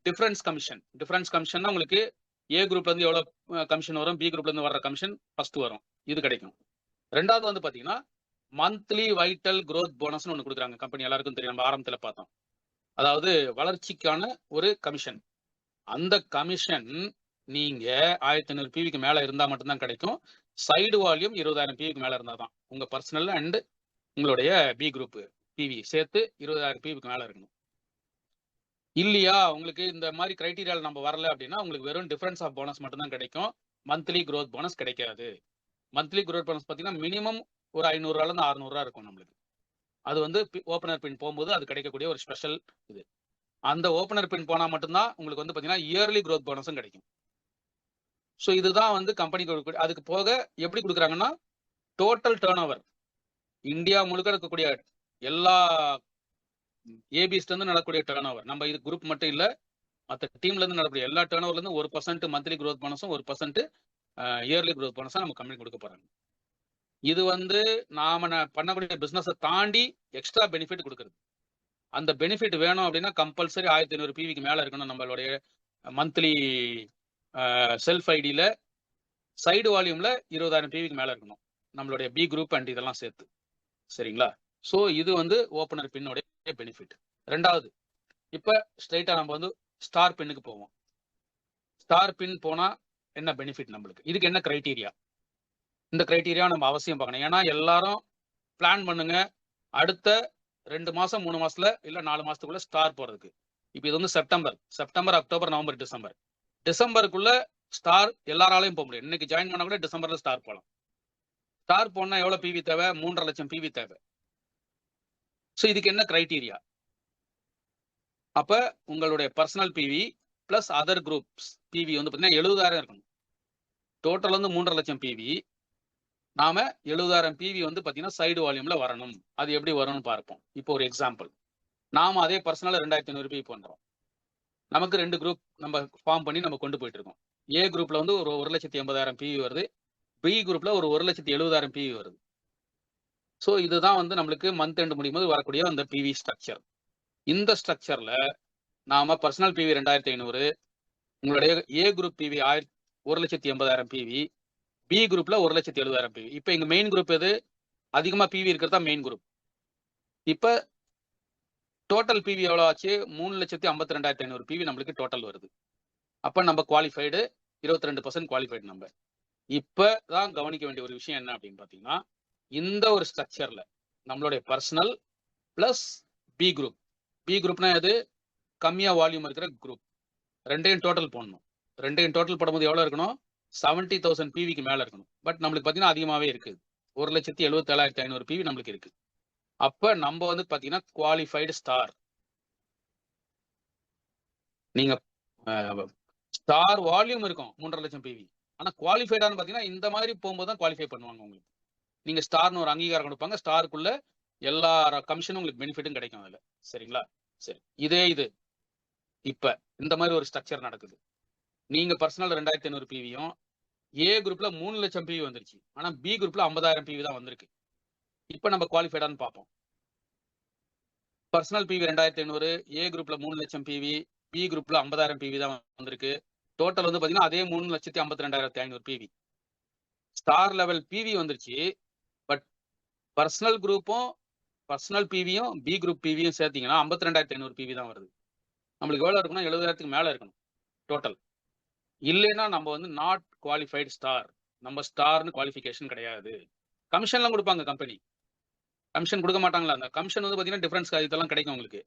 Difference commission. டிஃபரன்ஸ் கமிஷன்னா உங்களுக்கு ஏ குரூப்ல இருந்து எவ்வளவு கமிஷன் வரும், பி குரூப்ல இருந்து வர்ற கமிஷன் ஃபர்ஸ்ட் வரும். இது கிடைக்கும். ரெண்டாவது வந்து பாத்தீங்கன்னா மந்த்லி வைட்டல் growth போனஸ்னு ஒன்று கொடுக்குறாங்க. கம்பெனி எல்லாருக்கும் தெரியும், நம்ம ஆரம்பத்துல பார்த்தோம். அதாவது வளர்ச்சிக்கான ஒரு கமிஷன். அந்த கமிஷன் நீங்க 1500 பிவிக்கு மேல இருந்தா மட்டும்தான் கிடைக்கும். சைடு வால்யூம் 20000 பிவிக்கு மேல இருந்தா தான். உங்க பர்சனல் அண்ட் உங்களுடைய பி குரூப் பிவி சேர்த்து 20000 பிவிக்கு மேல இருக்கணும். இல்லையா உங்களுக்கு இந்த மாதிரி கிரைட்டீரியால நம்ம வரல அப்படின்னா உங்களுக்கு வெறும் டிஃபரன்ஸ் ஆஃப் போனஸ் மட்டும் தான் கிடைக்கும். மந்த்லி growth போனஸ் கிடைக்காது. மந்த்லி growth போனஸ் பார்த்தீங்கன்னா மினிமம் ஒரு 500 இருந்து 600 இருக்கும் நம்மளுக்கு. அது வந்து ஓப்பனர் பின் போகும்போது அது கிடைக்கக்கூடிய ஒரு ஸ்பெஷல் இது. அந்த ஓப்பனர் பின் போனா மட்டும்தான் உங்களுக்கு வந்து பாத்தீங்கன்னா இயர்லி growth போனஸும் கிடைக்கும். ஸோ இதுதான் வந்து கம்பெனி அதுக்கு போக எப்படி கொடுக்குறாங்கன்னா டோட்டல் டர்ன் ஓவர் இந்தியா முழுக்க இருக்கக்கூடிய எல்லா ஏபிஸ்ல இருந்து நடக்கக்கூடிய டர்ன் ஓவர். நம்ம இது குரூப் மட்டும் இல்ல, மற்ற டீம்ல இருந்து நடக்கக்கூடிய எல்லா டர்ன் ஓவர்ல இருந்து 1% மந்த்லி growth போனஸும் 1% இயர்லி growth போனஸும் நம்ம கம்பெனி கொடுக்க போறாங்க. இது வந்து நாம பண்ணக்கூடிய பிசினஸை தாண்டி எக்ஸ்ட்ரா பெனிஃபிட் கொடுக்குறது. அந்த பெனிஃபிட் வேணும் அப்படின்னா கம்பல்சரி 1500 பிவிக்கு மேல இருக்கணும். நம்மளுடைய மந்த்லி செல்ஃப் ஐடியில சைடு வால்யூம்ல 20000 பிவிக்கு மேல இருக்கணும். நம்மளுடைய பி குரூப் அண்ட் இதெல்லாம் சேர்த்து. சரிங்களா? ஸோ இது வந்து ஓப்பனர் பின்னோடைய பெனிஃபிட். ரெண்டாவது, இப்ப ஸ்ட்ரைட்டா நம்ம வந்து ஸ்டார் பின்னுக்கு போவோம். ஸ்டார் பின் போனா என்ன பெனிஃபிட் நம்மளுக்கு? இதுக்கு என்ன கிரைட்டீரியா? இந்த கிரைட்டீரியா நம்ம அவசியம் பார்க்கணும். ஏன்னா எல்லாரும் பிளான் பண்ணுங்க அடுத்த 2 மாசம் 3 மாசத்துல இல்ல 4 மாசத்துக்குள்ள ஸ்டார் போறதுக்கு. இப்போ இது வந்து செப்டம்பர், அக்டோபர், நவம்பர், டிசம்பர். டிசம்பருக்குள்ள ஸ்டார் எல்லாராலையும் போக முடியும். இன்னைக்கு ஜாயின் பண்ண கூட டிசம்பர்ல ஸ்டார் போகலாம். ஸ்டார் போனா எவ்வளவு பிவி தேவை? 3.5 லட்சம் பிவி தேவை. ஸோ இதுக்கு என்ன கிரைட்டீரியா? அப்ப உங்களுடைய personal PV plus other groups PV வந்து பாத்தீங்கன்னா 70000 இருக்கணும். டோட்டல் வந்து 3.5 லட்சம் பிவி. நாம 70000 பிவி வந்து பாத்தீங்கன்னா சைடு வால்யூம்ல வரணும். அது எப்படி வரும்னு பார்ப்போம். இப்போ ஒரு எக்ஸாம்பிள், நாம அதே பர்சனல் 2500 பிவி பண்றோம். நமக்கு 2 குரூப் நம்ம ஃபார்ம் பண்ணி நம்ம கொண்டு போயிட்டு இருக்கோம். ஏ குரூப்ல வந்து ஒரு 1,80,000 பிவி வருது. பி குரூப்ல ஒரு 1,70,000 பிவி வருது. ஸோ இதுதான் வந்து நம்மளுக்கு மந்த் எண்ட் முடியும் போது வரக்கூடிய அந்த பிவி ஸ்ட்ரக்சர். இந்த ஸ்ட்ரக்சர்ல நாம பர்சனல் பிவி 2500, உங்களுடைய A group PV 1,80,000 PV, B குரூப்ல 1,70,000 பிவி. இப்போ எங்க மெயின் குரூப் எது? அதிகமா பிவி இருக்கிறதா மெயின் குரூப். இப்ப டோட்டல் பிவி எவ்வளவு ஆச்சு? 3,52,500 பிவி நம்மளுக்கு டோட்டல் வருது. அப்ப நம்ம குவாலிஃபைடு 22% குவாலிஃபைடு. நம்ம இப்பதான் கவனிக்க வேண்டிய ஒரு விஷயம் என்ன அப்படின்னு பாத்தீங்கன்னா, இந்த ஒரு ஸ்ட்ரக்சர்ல நம்மளுடைய personal plus B group. B குரூப்னா எது? கம்மியா வால்யூம் இருக்கிற குரூப். ரெண்டையும் டோட்டல் போடணும். ரெண்டையும் டோட்டல் போடும்போது எவ்வளவு இருக்கணும்? 70,000 பிவிக்கு மேல இருக்கணும். பட் நம்மளுக்கு பாத்தீங்கன்னா அதிகமாவே இருக்குது. 1,77,500 பிவி நம்மளுக்கு இருக்கு. அப்ப நம்ம வந்து பாத்தீங்கன்னா குவாலிஃபைடு ஸ்டார். நீங்க ஸ்டார் வால்யூம் இருக்கும் 3.5 லட்சம் பிவி. ஆனா குவாலிஃபைடான்னு பாத்தீங்கன்னா இந்த மாதிரி போகும்போது தான் குவாலிஃபை பண்ணுவாங்க உங்களுக்கு. நீங்க ஸ்டார்னு ஒரு அங்கீகாரம் கொடுப்பாங்க. ஸ்டாருக்குள்ள எல்லா கமிஷனும் உங்களுக்கு பெனிஃபிட்டும் கிடைக்கும் அதுல. சரிங்களா? சரி, இது இப்ப இந்த மாதிரி ஒரு ஸ்ட்ரக்சர் நடக்குது. நீங்க பர்சனல் 2500 பிவியும் ஏ குரூப்ல 3 லட்சம் பிவி வந்துருச்சு. ஆனா பி குரூப்ல 50,000 பிவி தான் வந்திருக்கு. இப்ப நம்ம குவாலிஃபைடான்னு பார்ப்போம். பர்சனல் பிவி 2500, ஏ குரூப்ல 3 லட்சம் பிவி, பி குரூப்ல 50,000 பிவி தான் வந்திருக்கு. டோட்டல் வந்து பாத்தீங்கன்னா அதே 3,52,500 பிவி. ஸ்டார் லெவல் பிவி வந்துருச்சு. பட் பர்சனல் குரூப்பும் பர்சனல் பிவியும் பி குரூப் பிவியும் சேர்த்தீங்கன்னா 52,500 பிவி தான் வருது. நம்மளுக்கு எவ்வளவு இருக்குன்னா 70,000க்கு மேல இருக்கணும் டோட்டல். இல்லைன்னா நம்ம வந்து நாட் குவாலிஃபைடு ஸ்டார். நம்ம ஸ்டார்னு குவாலிஃபிகேஷன் கிடையாது. கமிஷன்லாம் கொடுப்பாங்க கம்பெனி. கமிஷன் கொடுக்க மாட்டாங்களா? அந்த கமிஷன் வந்து பார்த்தீங்கன்னா டிஃபரன்ஸ் இதெல்லாம் கிடைக்கும் உங்களுக்கு.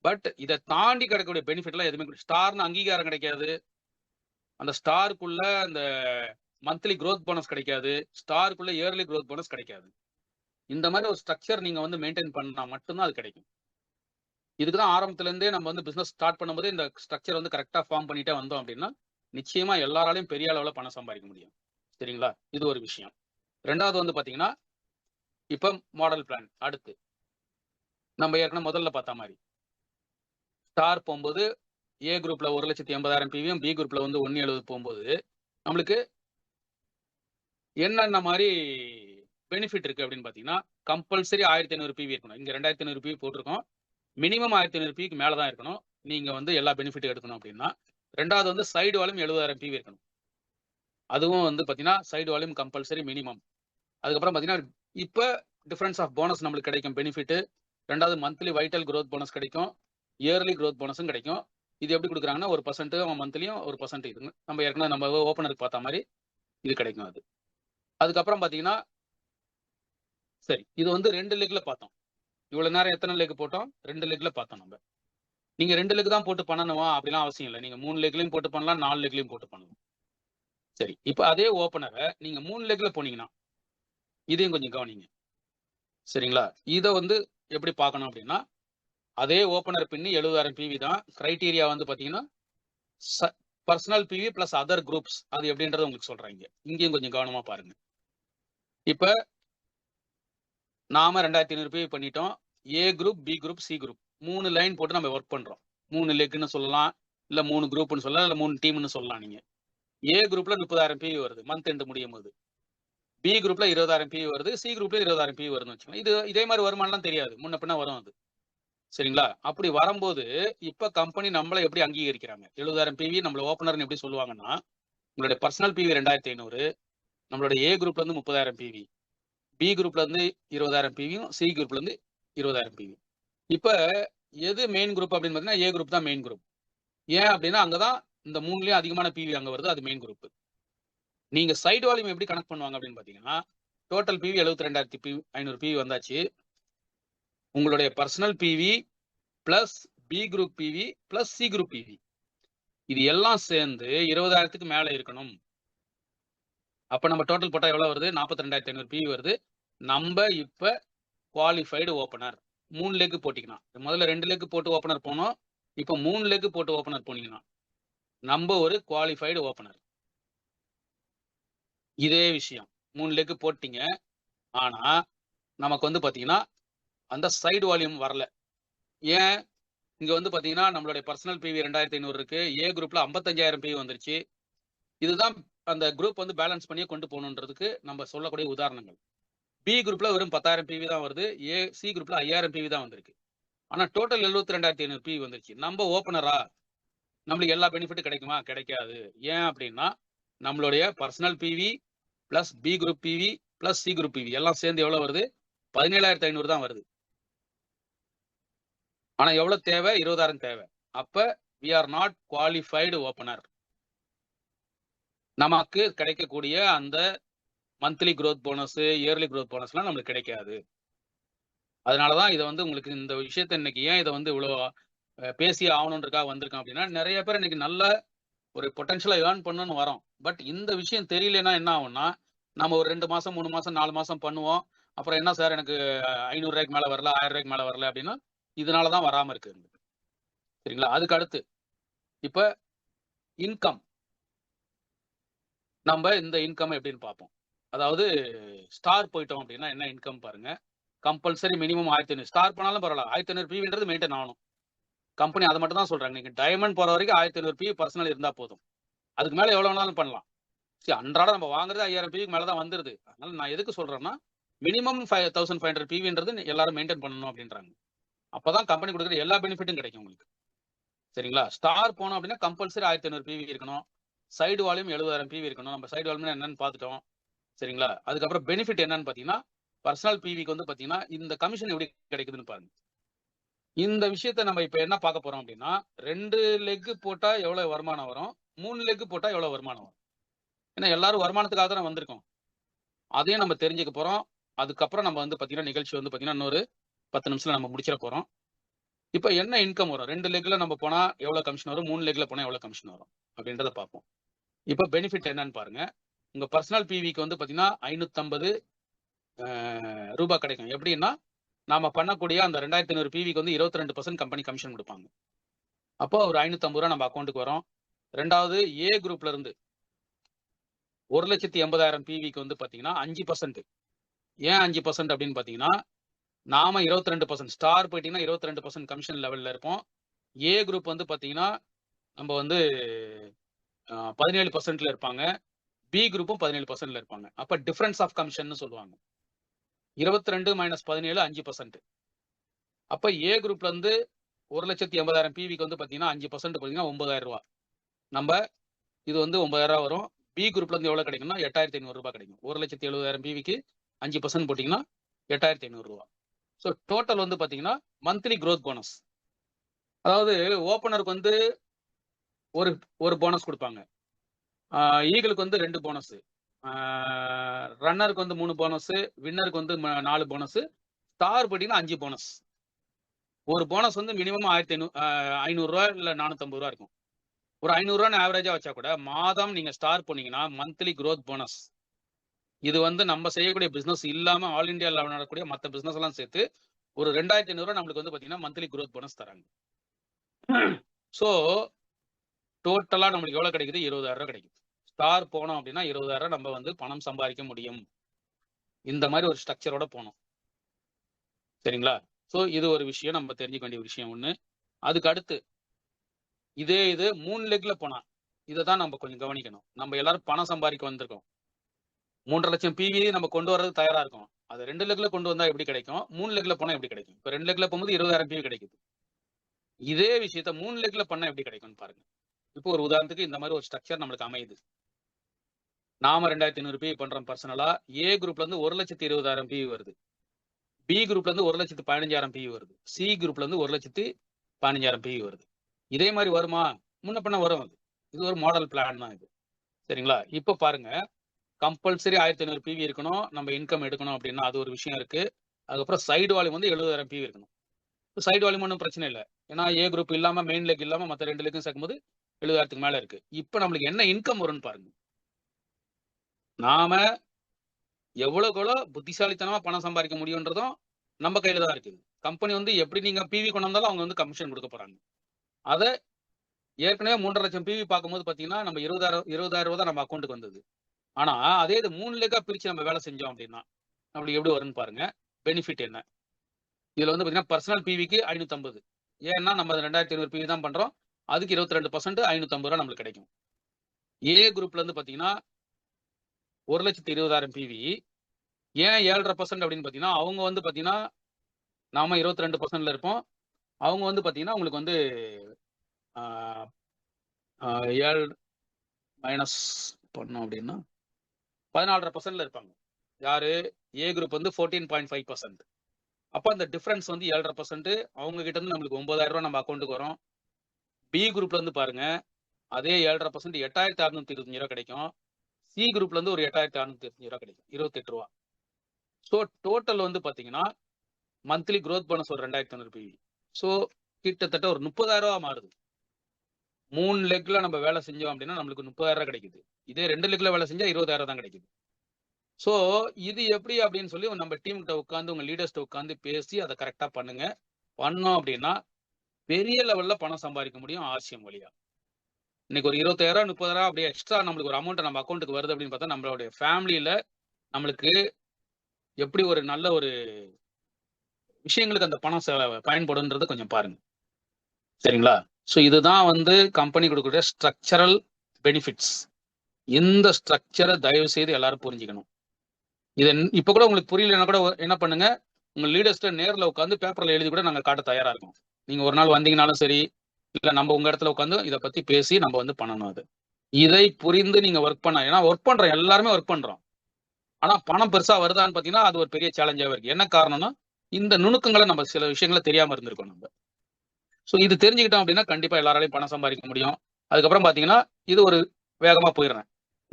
பட் இதை தாண்டி கிடைக்கக்கூடிய பெனிஃபிட்லாம் எதுவுமே ஸ்டார்னு அங்கீகாரம் கிடைக்காது. அந்த ஸ்டாருக்குள்ள அந்த மந்த்லி growth போனஸ் கிடைக்காது. ஸ்டாருக்குள்ள இயர்லி growth போனஸ் கிடைக்காது. இந்த மாதிரி ஒரு ஸ்ட்ரக்சர் நீங்க வந்து மெயின்டைன் பண்ணா மட்டும்தான் அது கிடைக்கும். இதுக்கு தான் ஆரம்பத்துல இருந்தே நம்ம வந்து பிசினஸ் ஸ்டார்ட் பண்ணும்போது இந்த ஸ்ட்ரக்சர் வந்து கரெக்டா ஃபார்ம் பண்ணிட்டே வந்தோம் அப்படின்னா நிச்சயமா எல்லாராலையும் பெரிய அளவுல பணம் சம்பாதிக்க முடியும். சரிங்களா? இது ஒரு விஷயம். ரெண்டாவது வந்து பாத்தீங்கன்னா இப்ப மாடல் பிளான் அடுத்து நம்ம ஏற்கனவே முதல்ல பார்த்த மாதிரி ஸ்டார் போகும்போது ஏ குரூப்ல 1,80,000 பிவியும் பி குரூப்ல வந்து 170 போகும்போது நம்மளுக்கு என்னென்ன மாதிரி பெனிஃபிட் இருக்கு அப்படின்னு பாத்தீங்கன்னா கம்பல்சரி 1500 பிவி இருக்கணும். இங்க 2500 பிவி போட்டிருக்கோம். மினிமம் 1500 பிவிக்கு மேல தான் இருக்கணும். நீங்க வந்து எல்லா பெனிஃபிட் எடுக்கணும் அப்படின்னா. ரெண்டாவது வந்து சைடு வால்யூம் 70,000 பிவி இருக்கணும். அதுவும் வந்து பாத்தீங்கன்னா சைடு வால்யூம் கம்பல்சரி மினிமம். அதுக்கப்புறம் பாத்தீங்கன்னா இப்ப டிஃபரன்ஸ் ஆஃப் போனஸ் நம்மளுக்கு கிடைக்கும் பெனிஃபிட். ரெண்டாவது மந்த்லி வைட்டல் growth போனஸ் கிடைக்கும். இயர்லி growth போனஸும் கிடைக்கும். இது எப்படி கொடுக்குறாங்கன்னா 1% மந்த்லியும் 1% இதுங்க. நம்ம ஏற்கனவே நம்ம ஓப்பனருக்கு பார்த்த மாதிரி இது கிடைக்கும் அது. அதுக்கப்புறம் பாத்தீங்கன்னா சரி இது வந்து 2 லெக்ல பார்த்தோம். இவ்வளவு நேரம் எத்தனை லெக் போட்டோம்? 2 லெக்ல பார்த்தோம் நம்ம. நீங்க 2 லெக் தான் போட்டு பண்ணணுமா அப்படிலாம் அவசியம் இல்லை. நீங்க 3 லெக்லயும் போட்டு பண்ணலாம், 4 லெக்லயும் போட்டு பண்ணலாம். சரி இப்ப அதே ஓப்பனரை நீங்க 3 லெக்ல போனீங்கன்னா இதையும் கொஞ்சம் கவனிங்க. சரிங்களா? இதை வந்து எப்படி பார்க்கணும் அப்படின்னா அதே ஓப்பனர் பின்னி 70,000 பிவி தான். கிரைட்டீரியா வந்து பாத்தீங்கன்னா personal PV plus other groups அது எப்படின்றத உங்களுக்கு சொல்றாங்க. இங்கேயும் கொஞ்சம் கவனமா பாருங்க. இப்ப நாம 2500 பிவி பண்ணிட்டோம். A group, B group, C group 3 line போட்டு நம்ம ஒர்க் பண்றோம். 3 லெக்னு சொல்லலாம், இல்ல 3 குரூப்னு சொல்லலாம், இல்ல 3 டீம்னு சொல்லலாம். நீங்க ஏ குரூப்ல 30,000 பிவி வருது மந்த் எண்ட் முடியும் போது. பி குரூப்ல 20,000 பிவி வருது, சி குரூப்ல 20,000 பிவி வருதுன்னு வச்சுக்கோங்க. இது இதே மாதிரி வருமானம்லாம் தெரியாது, முன்ன பின்ன வரும் அது. சரிங்களா? அப்படி வரும்போது இப்ப கம்பெனி நம்மளை எப்படி அங்கீகரிக்கிறாங்க? 70,000 பிவி நம்மள ஓப்பனர்னு எப்படி சொல்லுவாங்கன்னா உங்களுடைய பர்சனல் பிவி 2,500, நம்மளோட ஏ குரூப்ல இருந்து 30,000 பிவி, பி குரூப்ல இருந்து 20,000 பிவியும், சி குரூப்ல இருந்து 20,000 பிவி. இப்ப எது மெயின் குரூப் அப்படின்னு பாத்தீங்கன்னா ஏ குரூப் தான் மெயின் குரூப். ஏன் அப்படின்னா அங்கதான் இந்த 3லயும் அதிகமான பிவி அங்க வருது, அது மெயின் குரூப். நீங்க சைடு வால்யூம் எப்படி கனெக்ட் பண்ணுவாங்க அப்படின்னு பாத்தீங்கன்னா டோட்டல் பிவி 72,500 பிவி வந்தாச்சு. உங்களுடைய personal PV plus B group PV plus C group PV இது எல்லாம் சேர்ந்து 20,000க்கு மேல இருக்கணும். அப்ப நம்ம டோட்டல் போட்டா எவ்வளவு வருது? 42,500 பிவி வருது. நம்ம இப்ப குவாலிஃபைடு ஓப்பனர் 3 லெக் போட்டிங்கன்னா முதல்ல 2 லெக் போட்டு ஓப்பனர் போனோம். இப்ப 3 லெக் போட்டு ஓப்பனர் போனீங்கன்னா நம்ம ஒரு குவாலிஃபைடு ஓப்பனர். இதே விஷயம் 3 லெக் போட்டீங்க. ஆனா நமக்கு வந்து பாத்தீங்கன்னா அந்த சைடு வால்யூம் வரல. ஏன்? இங்க வந்து பாத்தீங்கன்னா நம்மளுடைய பர்சனல் பிவி 2,500 இருக்கு. ஏ குரூப்ல 55,000 பிவி வந்துருச்சு. இதுதான் அந்த குரூப் வந்து பேலன்ஸ் பண்ணி கொண்டு போகணுன்றதுக்கு நம்ம சொல்லக்கூடிய உதாரணங்கள். பி குரூப்ல வெறும் 10,000 பிவி தான் வருது. சி குரூப்ல 5,000 பிவி தான் வந்திருக்கு. ஆனா டோட்டல் 72,500 பிவி வந்துருச்சு. நம்ம ஓப்பனரா நம்மளுக்கு எல்லா பெனிஃபிட்டும் கிடைக்குமா? கிடைக்காது. ஏன் அப்படின்னா நம்மளுடைய personal PV plus B group PV plus C group PV எல்லாம் சேர்ந்து எவ்வளவு வருது? 17,500 தான் வருது. ஆனா எவ்வளவு தேவை? 20,000 தேவை. அப்ப we are not qualified opener. நமக்கு கிடைக்கக்கூடிய அந்த monthly growth bonus, yearly growth போனஸ்லாம் நமக்கு கிடைக்காது. அதனாலதான் இதை வந்து உங்களுக்கு இந்த விஷயத்தை இன்னைக்கு ஏன் இதை வந்து இவ்வளவு பேசி ஆகணுன்றதுக்காக வந்திருக்கேன் அப்படின்னா நிறைய பேர் இன்னைக்கு நல்ல ஒரு பொட்டன்ஷியலா ஏர்ன் பண்ணணும்னு வரோம். பட் இந்த விஷயம் தெரியலன்னா என்ன ஆகும்னா நம்ம ஒரு 2 மாசம் 3 மாசம் 4 மாசம் பண்ணுவோம். அப்புறம் என்ன சார் எனக்கு 500 ரூபாய்க்கு மேல வரல, 1000 ரூபாய்க்கு மேல வரல அப்படின்னா இதனாலதான் வராம இருக்கு. சரிங்களா? அதுக்கு அடுத்து இப்ப இன்கம் நம்ம இந்த இன்கம் எப்படின்னு பார்ப்போம். அதாவது ஸ்டார் போயிட்டோம் அப்படின்னா என்ன இன்கம் பாருங்க. கம்பல்சரி மினிமம் 1,500 ஸ்டார் போனாலும் பரவாயில்ல. 1,500 பிவின்றது மெயின்டைன் ஆகணும். கம்பெனி அதை மட்டும் தான் சொல்றாங்க. நீங்க டைமண்ட் போற வரைக்கும் 1,500 பிவி பர்சனல் இருந்தா போதும். அதுக்கு மேல எவ்வளவு வேணாலும் பண்ணலாம். சரி அன்றாட நம்ம வாங்குறது 5,000 பிவிக்கு மேலதான் வந்துருது. அதனால நான் எதுக்கு சொல்றேன்னா மினிமம் 5,500 பிவின்றது எல்லாரும் மெயின்டைன் பண்ணணும் அப்படின்றாங்க. அப்பதான் கம்பெனி கொடுக்குற எல்லா பெனிஃபிட்டும் கிடைக்கும் உங்களுக்கு. சரிங்களா? ஸ்டார் போனோம் அப்படின்னா கம்பல்சரி 1,500 பிவி இருக்கணும். சைடு வால்யூம் 70,000 பிவி இருக்கணும். நம்ம சைடு வால்யூம் என்னன்னு பார்த்துட்டோம். சரிங்களா? அதுக்கப்புறம் பெனிஃபிட் என்னன்னு பாத்தீங்கன்னா பர்சனல் பிவிக்கு வந்து பாத்தீங்கன்னா இந்த கமிஷன் எப்படி கிடைக்குதுன்னு பாருங்க. இந்த விஷயத்த நம்ம இப்ப என்ன பார்க்க போறோம் அப்படின்னா 2 லெக் போட்டா எவ்வளவு வருமானம் வரும், 3 லெக் போட்டா எவ்வளவு வருமானம் வரும். ஏன்னா எல்லாரும் வருமானத்துக்காக தான் வந்திருக்கோம். அதையும் நம்ம தெரிஞ்சுக்க போறோம். அதுக்கப்புறம் நம்ம வந்து பாத்தீங்கன்னா நிகழ்ச்சி வந்து பாத்தீங்கன்னா இன்னொரு 10 நிமிஷத்துல நம்ம முடிச்சிட போறோம். இப்ப என்ன இன்கம் வரும்? 2 லெக்ல நம்ம போனா எவ்வளவு கமிஷன் வரும்? 3 லெக்ல போனா எவ்வளவு கமிஷன் வரும்? அப்படின்றத பார்ப்போம். இப்ப பெனிஃபிட் என்னன்னு பாருங்க. உங்க பர்சனல் பிவிக்கு வந்து பாத்தீங்கன்னா 550 ரூபாய் கிடைக்கும். எப்படின்னா நாம பண்ணக்கூடிய அந்த 2500 பிவிக்கு வந்து 22% கம்பெனி கமிஷன் கொடுப்பாங்க. அப்போ ஒரு 550 ரூபா நம்ம அக்கௌண்ட்டுக்கு வரும். ரெண்டாவது ஏ குரூப்ல இருந்து 1,80,000 பிவிக்கு வந்து பாத்தீங்கன்னா 5%. ஏன் 5% அப்படின்னு பாத்தீங்கன்னா நாம 22% ஸ்டார் போயிட்டீங்கன்னா 22% கமிஷன் லெவல்ல இருப்போம். ஏ குரூப் வந்து பாத்தீங்கன்னா நம்ம வந்து 17%ல இருப்பாங்க. பி குரூப்பும் 17%ல இருப்பாங்க. அப்ப டிஃபரன்ஸ் ஆஃப் கமிஷன் சொல்லுவாங்க. 22 - 17 5%. அப்ப ஏ குரூப்ல இருந்து 1,80,000 பிவிக்கு வந்து பாத்தீங்கன்னா 5% பாத்தீங்கன்னா 9,000 ரூபாய். நம்ம இது வந்து 9,000 ரூபாய் வரும். பி குரூப்ல இருந்து எவ்வளவு கிடைக்கும்னா 8,500 ரூபாய் கிடைக்கும். 1,70,000 பிவிக்கு 5% போட்டீங்கன்னா 8,500 ரூபாய். ஸோ டோட்டல் வந்து பாத்தீங்கன்னா மந்த்லி க்ரோத் போனஸ். அதாவது ஓப்பனருக்கு வந்து ஒரு போனஸ் கொடுப்பாங்க. ஈகிளுக்கு வந்து 2 போனஸ், ரன்னருக்கு வந்து 3 போனஸ், வின்னருக்கு வந்து 4 போனஸ், ஸ்டார் போட்டீங்கன்னா 5 போனஸ். ஒரு போனஸ் வந்து மினிமம் 500 ரூபா இல்ல 450 ரூபா இருக்கும். ஒரு 500 ரூபான்னு ஆவரேஜா வச்சா கூட மாதம் நீங்க ஸ்டார் போனீங்கன்னா மந்த்லி க்ரோத் போனஸ். இது வந்து நம்ம செய்யக்கூடிய பிசினஸ் இல்லாம ஆல் இந்தியா லெவல் நடக்கக்கூடிய மற்ற பிசினஸ் எல்லாம் சேர்த்து ஒரு 2,500 ரூபாய் நம்மளுக்கு வந்து பாத்தீங்கன்னா மந்த்லி க்ரோத் போனஸ் தராங்க. ஸோ டோட்டலா நம்மளுக்கு எவ்வளவு கிடைக்குது? 20,000 ரூபாய் கிடைக்குது. ஸ்டார் போனோம் அப்படின்னா 20,000 ரூபாய் நம்ம வந்து பணம் சம்பாதிக்க முடியும். இந்த மாதிரி ஒரு ஸ்ட்ரக்சரோட போனோம். சரிங்களா? ஸோ இது ஒரு விஷயம் நம்ம தெரிஞ்சுக்க வேண்டிய விஷயம் ஒண்ணு. அதுக்கு அடுத்து இது 3 லெக்ல போனா இதை தான் நம்ம கொஞ்சம் கவனிக்கணும். நம்ம எல்லாரும் பணம் சம்பாதிக்க வந்திருக்கோம். 3.5 லட்சம் பிவி நம்ம கொண்டு வர்றது தயாரா இருக்கும். அது 2 லெக்ல கொண்டு வந்தா எப்படி கிடைக்கும்? 3 லெக்ல போனா எப்படி கிடைக்கும்? இப்ப 2 லெக்ல போகும்போது 20,000 பிவி கிடைக்குது. இதே விஷயத்த 3 லெக்ல பண்ணா எப்படி கிடைக்கும்னு பாருங்க. இப்போ ஒரு உதாரணத்துக்கு இந்த மாதிரி ஒரு ஸ்ட்ரக்சர் நம்மளுக்கு அமையுது. நாம 2,500 பிவி பண்றோம் பர்சனலா. ஏ குரூப்ல இருந்து 1,20,000 பிவி வருது. பி குரூப்ல இருந்து 1,15,000 பிவி வருது. சி குரூப்ல இருந்து 1,15,000 பிவி வருது. இதே மாதிரி வருமா? முன்ன பண்ண வரும். இது ஒரு மாடல் பிளான் தான் இது. சரிங்களா? இப்ப பாருங்க, கம்பல்சரி 1,500 பிவி இருக்கணும். நம்ம இன்கம் எடுக்கணும் அப்படின்னா அது ஒரு விஷயம் இருக்கு. அதுக்கப்புறம் சைடு வால்யூம் வந்து 70,000 பிவி இருக்கணும். சைடு வால்யூம் ஒன்றும் பிரச்சனை இல்லை. ஏன்னா ஏ குரூப் இல்லாம மெயின் லெக் இல்லாம மற்ற 2 லெக்கும் சேர்க்கும்போது 70,000க்கு மேல இருக்கு. இப்ப நம்மளுக்கு என்ன இன்கம் வரும்னு பாருங்க. நாம எவ்வளவு புத்திசாலித்தனமா பணம் சம்பாதிக்க முடியும்ன்றதும் நம்ம கையில தான் இருக்குது. கம்பெனி வந்து எப்படி நீங்க பிவி கொண்டு வந்தாலும் அவங்க வந்து கமிஷன் கொடுக்க போறாங்க. அதை ஏற்கனவே 3.5 லட்சம் பிவி பார்க்கும்போது பாத்தீங்கன்னா நம்ம 20,000 ரூபாய் தான் நம்ம அக்கௌண்ட்டுக்கு வந்தது. ஆனா அதே இது 3 லெக்கா பிரிச்சு நம்ம வேலை செஞ்சோம் அப்படின்னா நம்மளுக்கு எப்படி வரும்னு பாருங்க. பெனிஃபிட் என்ன? இதுல வந்து பாத்தீங்கன்னா பர்சனல் பிவிக்கு 550. ஏன்னா நம்ம 2,500 பிவி தான் பண்றோம். அதுக்கு 22% 550 ரூபாய் நம்மளுக்கு கிடைக்கும். ஏ குரூப்ல இருந்து பாத்தீங்கன்னா 1,20,000 பிவி. ஏன் 7.5% அப்படின்னு பாத்தீங்கன்னா அவங்க வந்து பாத்தீங்கன்னா நாம 22%ல இருப்போம். அவங்க வந்து பாத்தீங்கன்னா உங்களுக்கு வந்து 7 மைனஸ் பண்ணோம் அப்படின்னா 14.5%ல இருப்பாங்க. யாரு? ஏ குரூப் வந்து 14.5%. அப்ப அந்த டிஃபரன்ஸ் வந்து 7.5%. அவங்க கிட்ட இருந்து நம்மளுக்கு 9,000 ரூபாய் நம்ம அக்கௌண்ட்டுக்கு வரும். பி குரூப்ல இருந்து பாருங்க, அதே 7.5% 8,625 ரூபாய் கிடைக்கும். சி குரூப்ல இருந்து ஒரு 8,625 ரூபாய் கிடைக்கும். 28 ரூபாய். ஸோ டோட்டல் வந்து பாத்தீங்கன்னா மந்த்லி க்ரோத் போனஸ் ஒரு 2,500 பிவி. ஸோ கிட்டத்தட்ட ஒரு 30,000 ரூபாய் மாறுது. 3 லெக்ல நம்ம வேலை செஞ்சோம் அப்படின்னா நம்மளுக்கு 30,000 ரூபாய் கிடைக்குது. இதே 2 லெக்ல வேலை செஞ்சா 20,000 தான் கிடைக்குது. ஸோ இது எப்படி அப்படின்னு சொல்லி நம்ம டீம் கிட்ட உட்காந்து உங்க லீடர்ஸ்ட்ட உட்காந்து பேசி அதை கரெக்டா பண்ணுங்க. பண்ணோம் அப்படின்னா பெரிய லெவல்ல பணம் சம்பாதிக்க முடியும் ஆர்சிஎம் வழியா. இன்னைக்கு ஒரு 20,000 30,000 அப்படியே எக்ஸ்ட்ரா நம்மளுக்கு ஒரு அமௌண்ட் நம்ம அக்கௌண்ட்டுக்கு வருது அப்படின்னு பார்த்தா நம்மளுடைய ஃபேமிலியில நம்மளுக்கு எப்படி ஒரு நல்ல ஒரு விஷயங்களுக்கு அந்த பணம் பயன்படுன்றது கொஞ்சம் பாருங்க. சரிங்களா? ஸோ இதுதான் வந்து கம்பெனி கொடுக்கக்கூடிய ஸ்ட்ரக்சரல் பெனிஃபிட்ஸ். இந்த ஸ்ட்ரக்சரை தயவு செய்து எல்லாரும் புரிஞ்சுக்கணும். இது இப்ப கூட உங்களுக்கு புரியலன்னா கூட என்ன பண்ணுங்க, உங்க லீடர்ஸ்ட நேர்ல உட்காந்து பேப்பர்ல எழுதி கூட நாங்க காட்ட தயாரா இருக்கோம். நீங்க ஒரு நாள் வந்தீங்கனாலும் சரி, இல்ல நம்ம உங்க இடத்துல உட்காந்து இதை பத்தி பேசி நம்ம வந்து பண்ணணும். அது இதை புரிந்து நீங்க ஒர்க் பண்ண, ஏன்னா ஒர்க் பண்றோம், எல்லாருமே ஒர்க் பண்றோம். ஆனா பணம் பெருசா வருதான்னு பாத்தீங்கன்னா அது ஒரு பெரிய சேலஞ்சாவே இருக்கு. என்ன காரணம்னா இந்த நுணுக்கங்களை நம்ம சில விஷயங்களை தெரியாம இருந்திருக்கோம் நம்ம. ஸோ இது தெரிஞ்சுக்கிட்டோம் அப்படின்னா கண்டிப்பா எல்லாராலையும் பணம் சம்பாதிக்க முடியும். அதுக்கப்புறம் பாத்தீங்கன்னா இது ஒரு வேகமா போயிடுறேன்.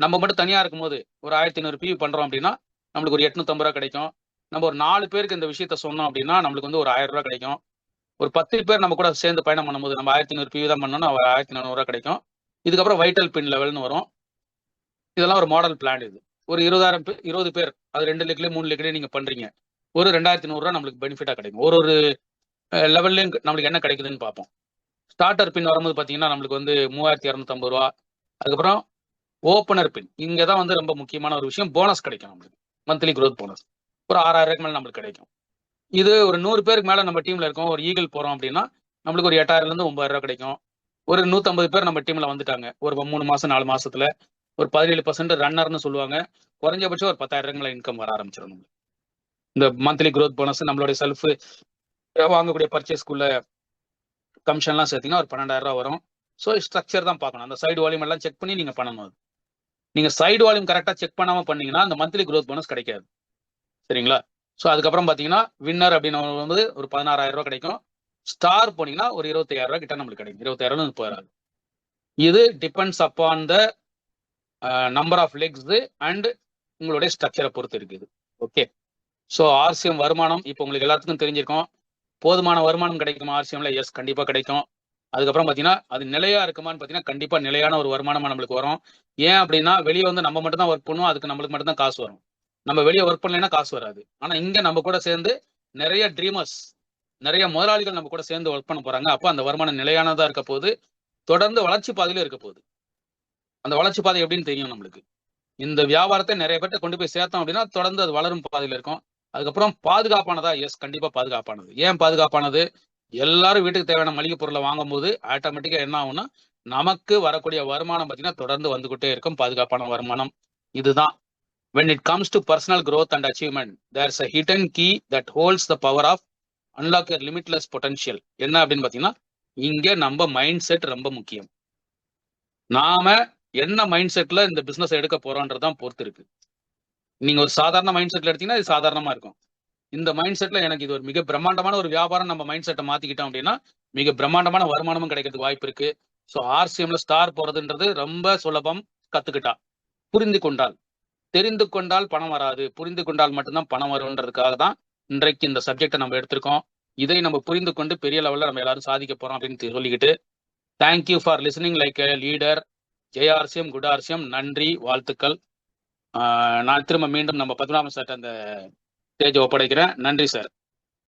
நம்ம மட்டும் தனியா இருக்கும்போது ஒரு 1500 பிவி பண்றோம் அப்படின்னா நம்மளுக்கு ஒரு 850 ரூபா கிடைக்கும். நம்ம ஒரு 4 பேருக்கு இந்த விஷயத்த சொன்னோம் அப்படின்னா நம்மளுக்கு வந்து ஒரு 1000 ரூபா கிடைக்கும். ஒரு 10 பேர் நம்ம கூட சேர்ந்து பயணம் பண்ணும்போது நம்ம 1500 பிவி தான் பண்ணோம்னா ஒரு 1400 ரூபா கிடைக்கும். இதுக்கப்புறம் வைட்டல் பின் லெவல்னு வரும். இதெல்லாம் ஒரு மாடல் பிளான். இது ஒரு 20 பேர் அது 2 லெக்லயே 3 லெக்லயே நீங்க பண்றீங்க. ஒரு 2100 ரூபா நம்மளுக்கு பெனிஃபிட்டா கிடைக்கும். ஒரு ஒரு லெவல்லையும் நம்மளுக்கு என்ன கிடைக்குதுன்னு பார்ப்போம். ஸ்டார்டர் பின் வரும்போது பார்த்தீங்கன்னா நம்மளுக்கு வந்து 3250 ரூபா. அதுக்கப்புறம் ஓப்பனர் பின் இங்கே தான் வந்து ரொம்ப முக்கியமான ஒரு விஷயம். போனஸ் கிடைக்கும் நம்மளுக்கு. மந்த்லி growth போனஸ் ஒரு 6000 மேலே நம்மளுக்கு கிடைக்கும். இது ஒரு 100 பேருக்கு மேலே நம்ம டீம்ல இருக்கோம். ஒரு ஈகிள் போறோம் அப்படின்னா நம்மளுக்கு ஒரு 8000லேருந்து 9000 ரூபா கிடைக்கும். ஒரு 150 பேர் நம்ம டீம்ல வந்துட்டாங்க. ஒரு 3 மாசம் 4 மாசத்துல ஒரு 17% ரன்னர்னு சொல்லுவாங்க. குறைஞ்சபட்சம் ஒரு 10,000 மேலே இன்கம் வர ஆரம்பிச்சிடும். நம்மளுக்கு இந்த மந்த்லி growth போனஸ் நம்மளுடைய செல்ஃப் வாங்கக்கூடிய பர்ச்சேஸ்க்குள்ள கமிஷன்லாம் சேர்த்தீங்கன்னா ஒரு 12,000 ரூபா வரும். ஸோ ஸ்ட்ரக்சர் தான் பார்க்கணும். அந்த சைடு வால்யூம் எல்லாம் செக் பண்ணி நீங்க பண்ணணும். அது நீங்க சைடு வால்யூம் கரெக்டாக செக் பண்ணாம பண்ணீங்கன்னா அந்த மந்த்லி growth போனஸ் கிடைக்காது. சரிங்களா? ஸோ அதுக்கப்புறம் பார்த்தீங்கன்னா வின்னர் அப்படின்னு வந்து ஒரு 16,000 ரூபா கிடைக்கும். ஸ்டார் போனீங்கன்னா ஒரு 25,000 ரூபா கிட்ட நம்மளுக்கு கிடைக்கும். 20,000 30,000. இது depends upon the number of legs and உங்களுடைய ஸ்ட்ரக்சரை பொறுத்து இருக்குது. ஓகே. ஸோ ஆர்சிஎம் வருமானம் இப்போ உங்களுக்கு எல்லாத்துக்கும் தெரிஞ்சிருக்கும். போதுமான வருமானம் கிடைக்குமா ஆர்சிஎம்ல? எஸ், கண்டிப்பா கிடைக்கும். அதுக்கப்புறம் பார்த்தீங்கன்னா அது நிலையா இருக்குமான்னு பார்த்தீங்கன்னா கண்டிப்பா நிலையான ஒரு வருமானமா நம்மளுக்கு வரும். ஏன் அப்படின்னா வெளியே வந்து நம்ம மட்டும் தான் ஒர்க் பண்ணுவோம். அதுக்கு நம்மளுக்கு மட்டும் தான் காசு வரும். நம்ம வெளியே ஒர்க் பண்ணலைன்னா காசு வராது. ஆனா இங்க நம்ம கூட சேர்ந்து நிறைய ட்ரீமர்ஸ், நிறைய முதலாளிகள் நம்ம கூட சேர்ந்து ஒர்க் பண்ண போறாங்க. அப்போ அந்த வருமானம் நிலையானதா இருக்க போது, தொடர்ந்து வளர்ச்சி பாதையில இருக்க போகுது. அந்த வளர்ச்சி பாதை எப்படின்னு தெரியும் நம்மளுக்கு. இந்த வியாபாரத்தை நிறைய பேர்ட்ட கொண்டு போய் சேர்த்தோம் அப்படின்னா தொடர்ந்து அது வளரும் பாதையில இருக்கும். அதுக்கப்புறம் பாதுகாப்பானதா? எஸ், கண்டிப்பா பாதுகாப்பானது. ஏன் பாதுகாப்பானது? எல்லாரும் வீட்டுக்கு தேவையான மளிகை பொருளை வாங்கும் போது ஆட்டோமேட்டிக்கா என்ன ஆகும்னா நமக்கு வரக்கூடிய வருமானம் பார்த்தீங்கன்னா தொடர்ந்து வந்துகிட்டே இருக்கும். பாதுகாப்பான வருமானம். இதுதான் when it comes to personal growth and achievement, there's a hidden key that holds the power of unlock your limitless potential. என்ன அப்படின்னு பார்த்தீங்கன்னா இங்க நம்ம மைண்ட் செட் ரொம்ப முக்கியம். நாம என்ன மைண்ட் செட்ல இந்த பிசினஸ் எடுக்க போறோன்றதான் பொறுத்து இருக்கு. நீங்க ஒரு சாதாரண மைண்ட் செட்ல எடுத்தீங்கன்னா இது சாதாரணமா இருக்கும். இந்த மைண்ட் செட்ல எனக்கு இது ஒரு மிக பிரம்மாண்டமான ஒரு வியாபாரம் நம்ம மைண்ட் செட்டை மாத்திக்கிட்டோம் அப்படின்னா மிக பிரம்மாண்டமான வருமானமும் கிடைக்கிறதுக்கு வாய்ப்பு இருக்கு. ஸோ ஆர்சிஎம்ல ஸ்டார் போறதுன்றது ரொம்ப சுலபம். கத்துக்கிட்டா, புரிந்து கொண்டால், தெரிந்து கொண்டால் பணம் வராது. புரிந்து கொண்டால் மட்டும்தான் பணம் வரும்ன்றதுக்காக தான் இன்றைக்கு இந்த சப்ஜெக்டை நம்ம எடுத்திருக்கோம். இதை நம்ம புரிந்து கொண்டு பெரிய லெவல்ல நம்ம எல்லாரும் சாதிக்க போறோம் அப்படின்னு சொல்லிக்கிட்டு thank you for listening like a leader. Jai RCM, good RCM. நன்றி, வாழ்த்துக்கள். நான் திரும்ப மீண்டும் நம்ம பத்மநாபன் சார் அந்த ஸ்டேஜ் ஒப்படைக்கிறேன். நன்றி சார்.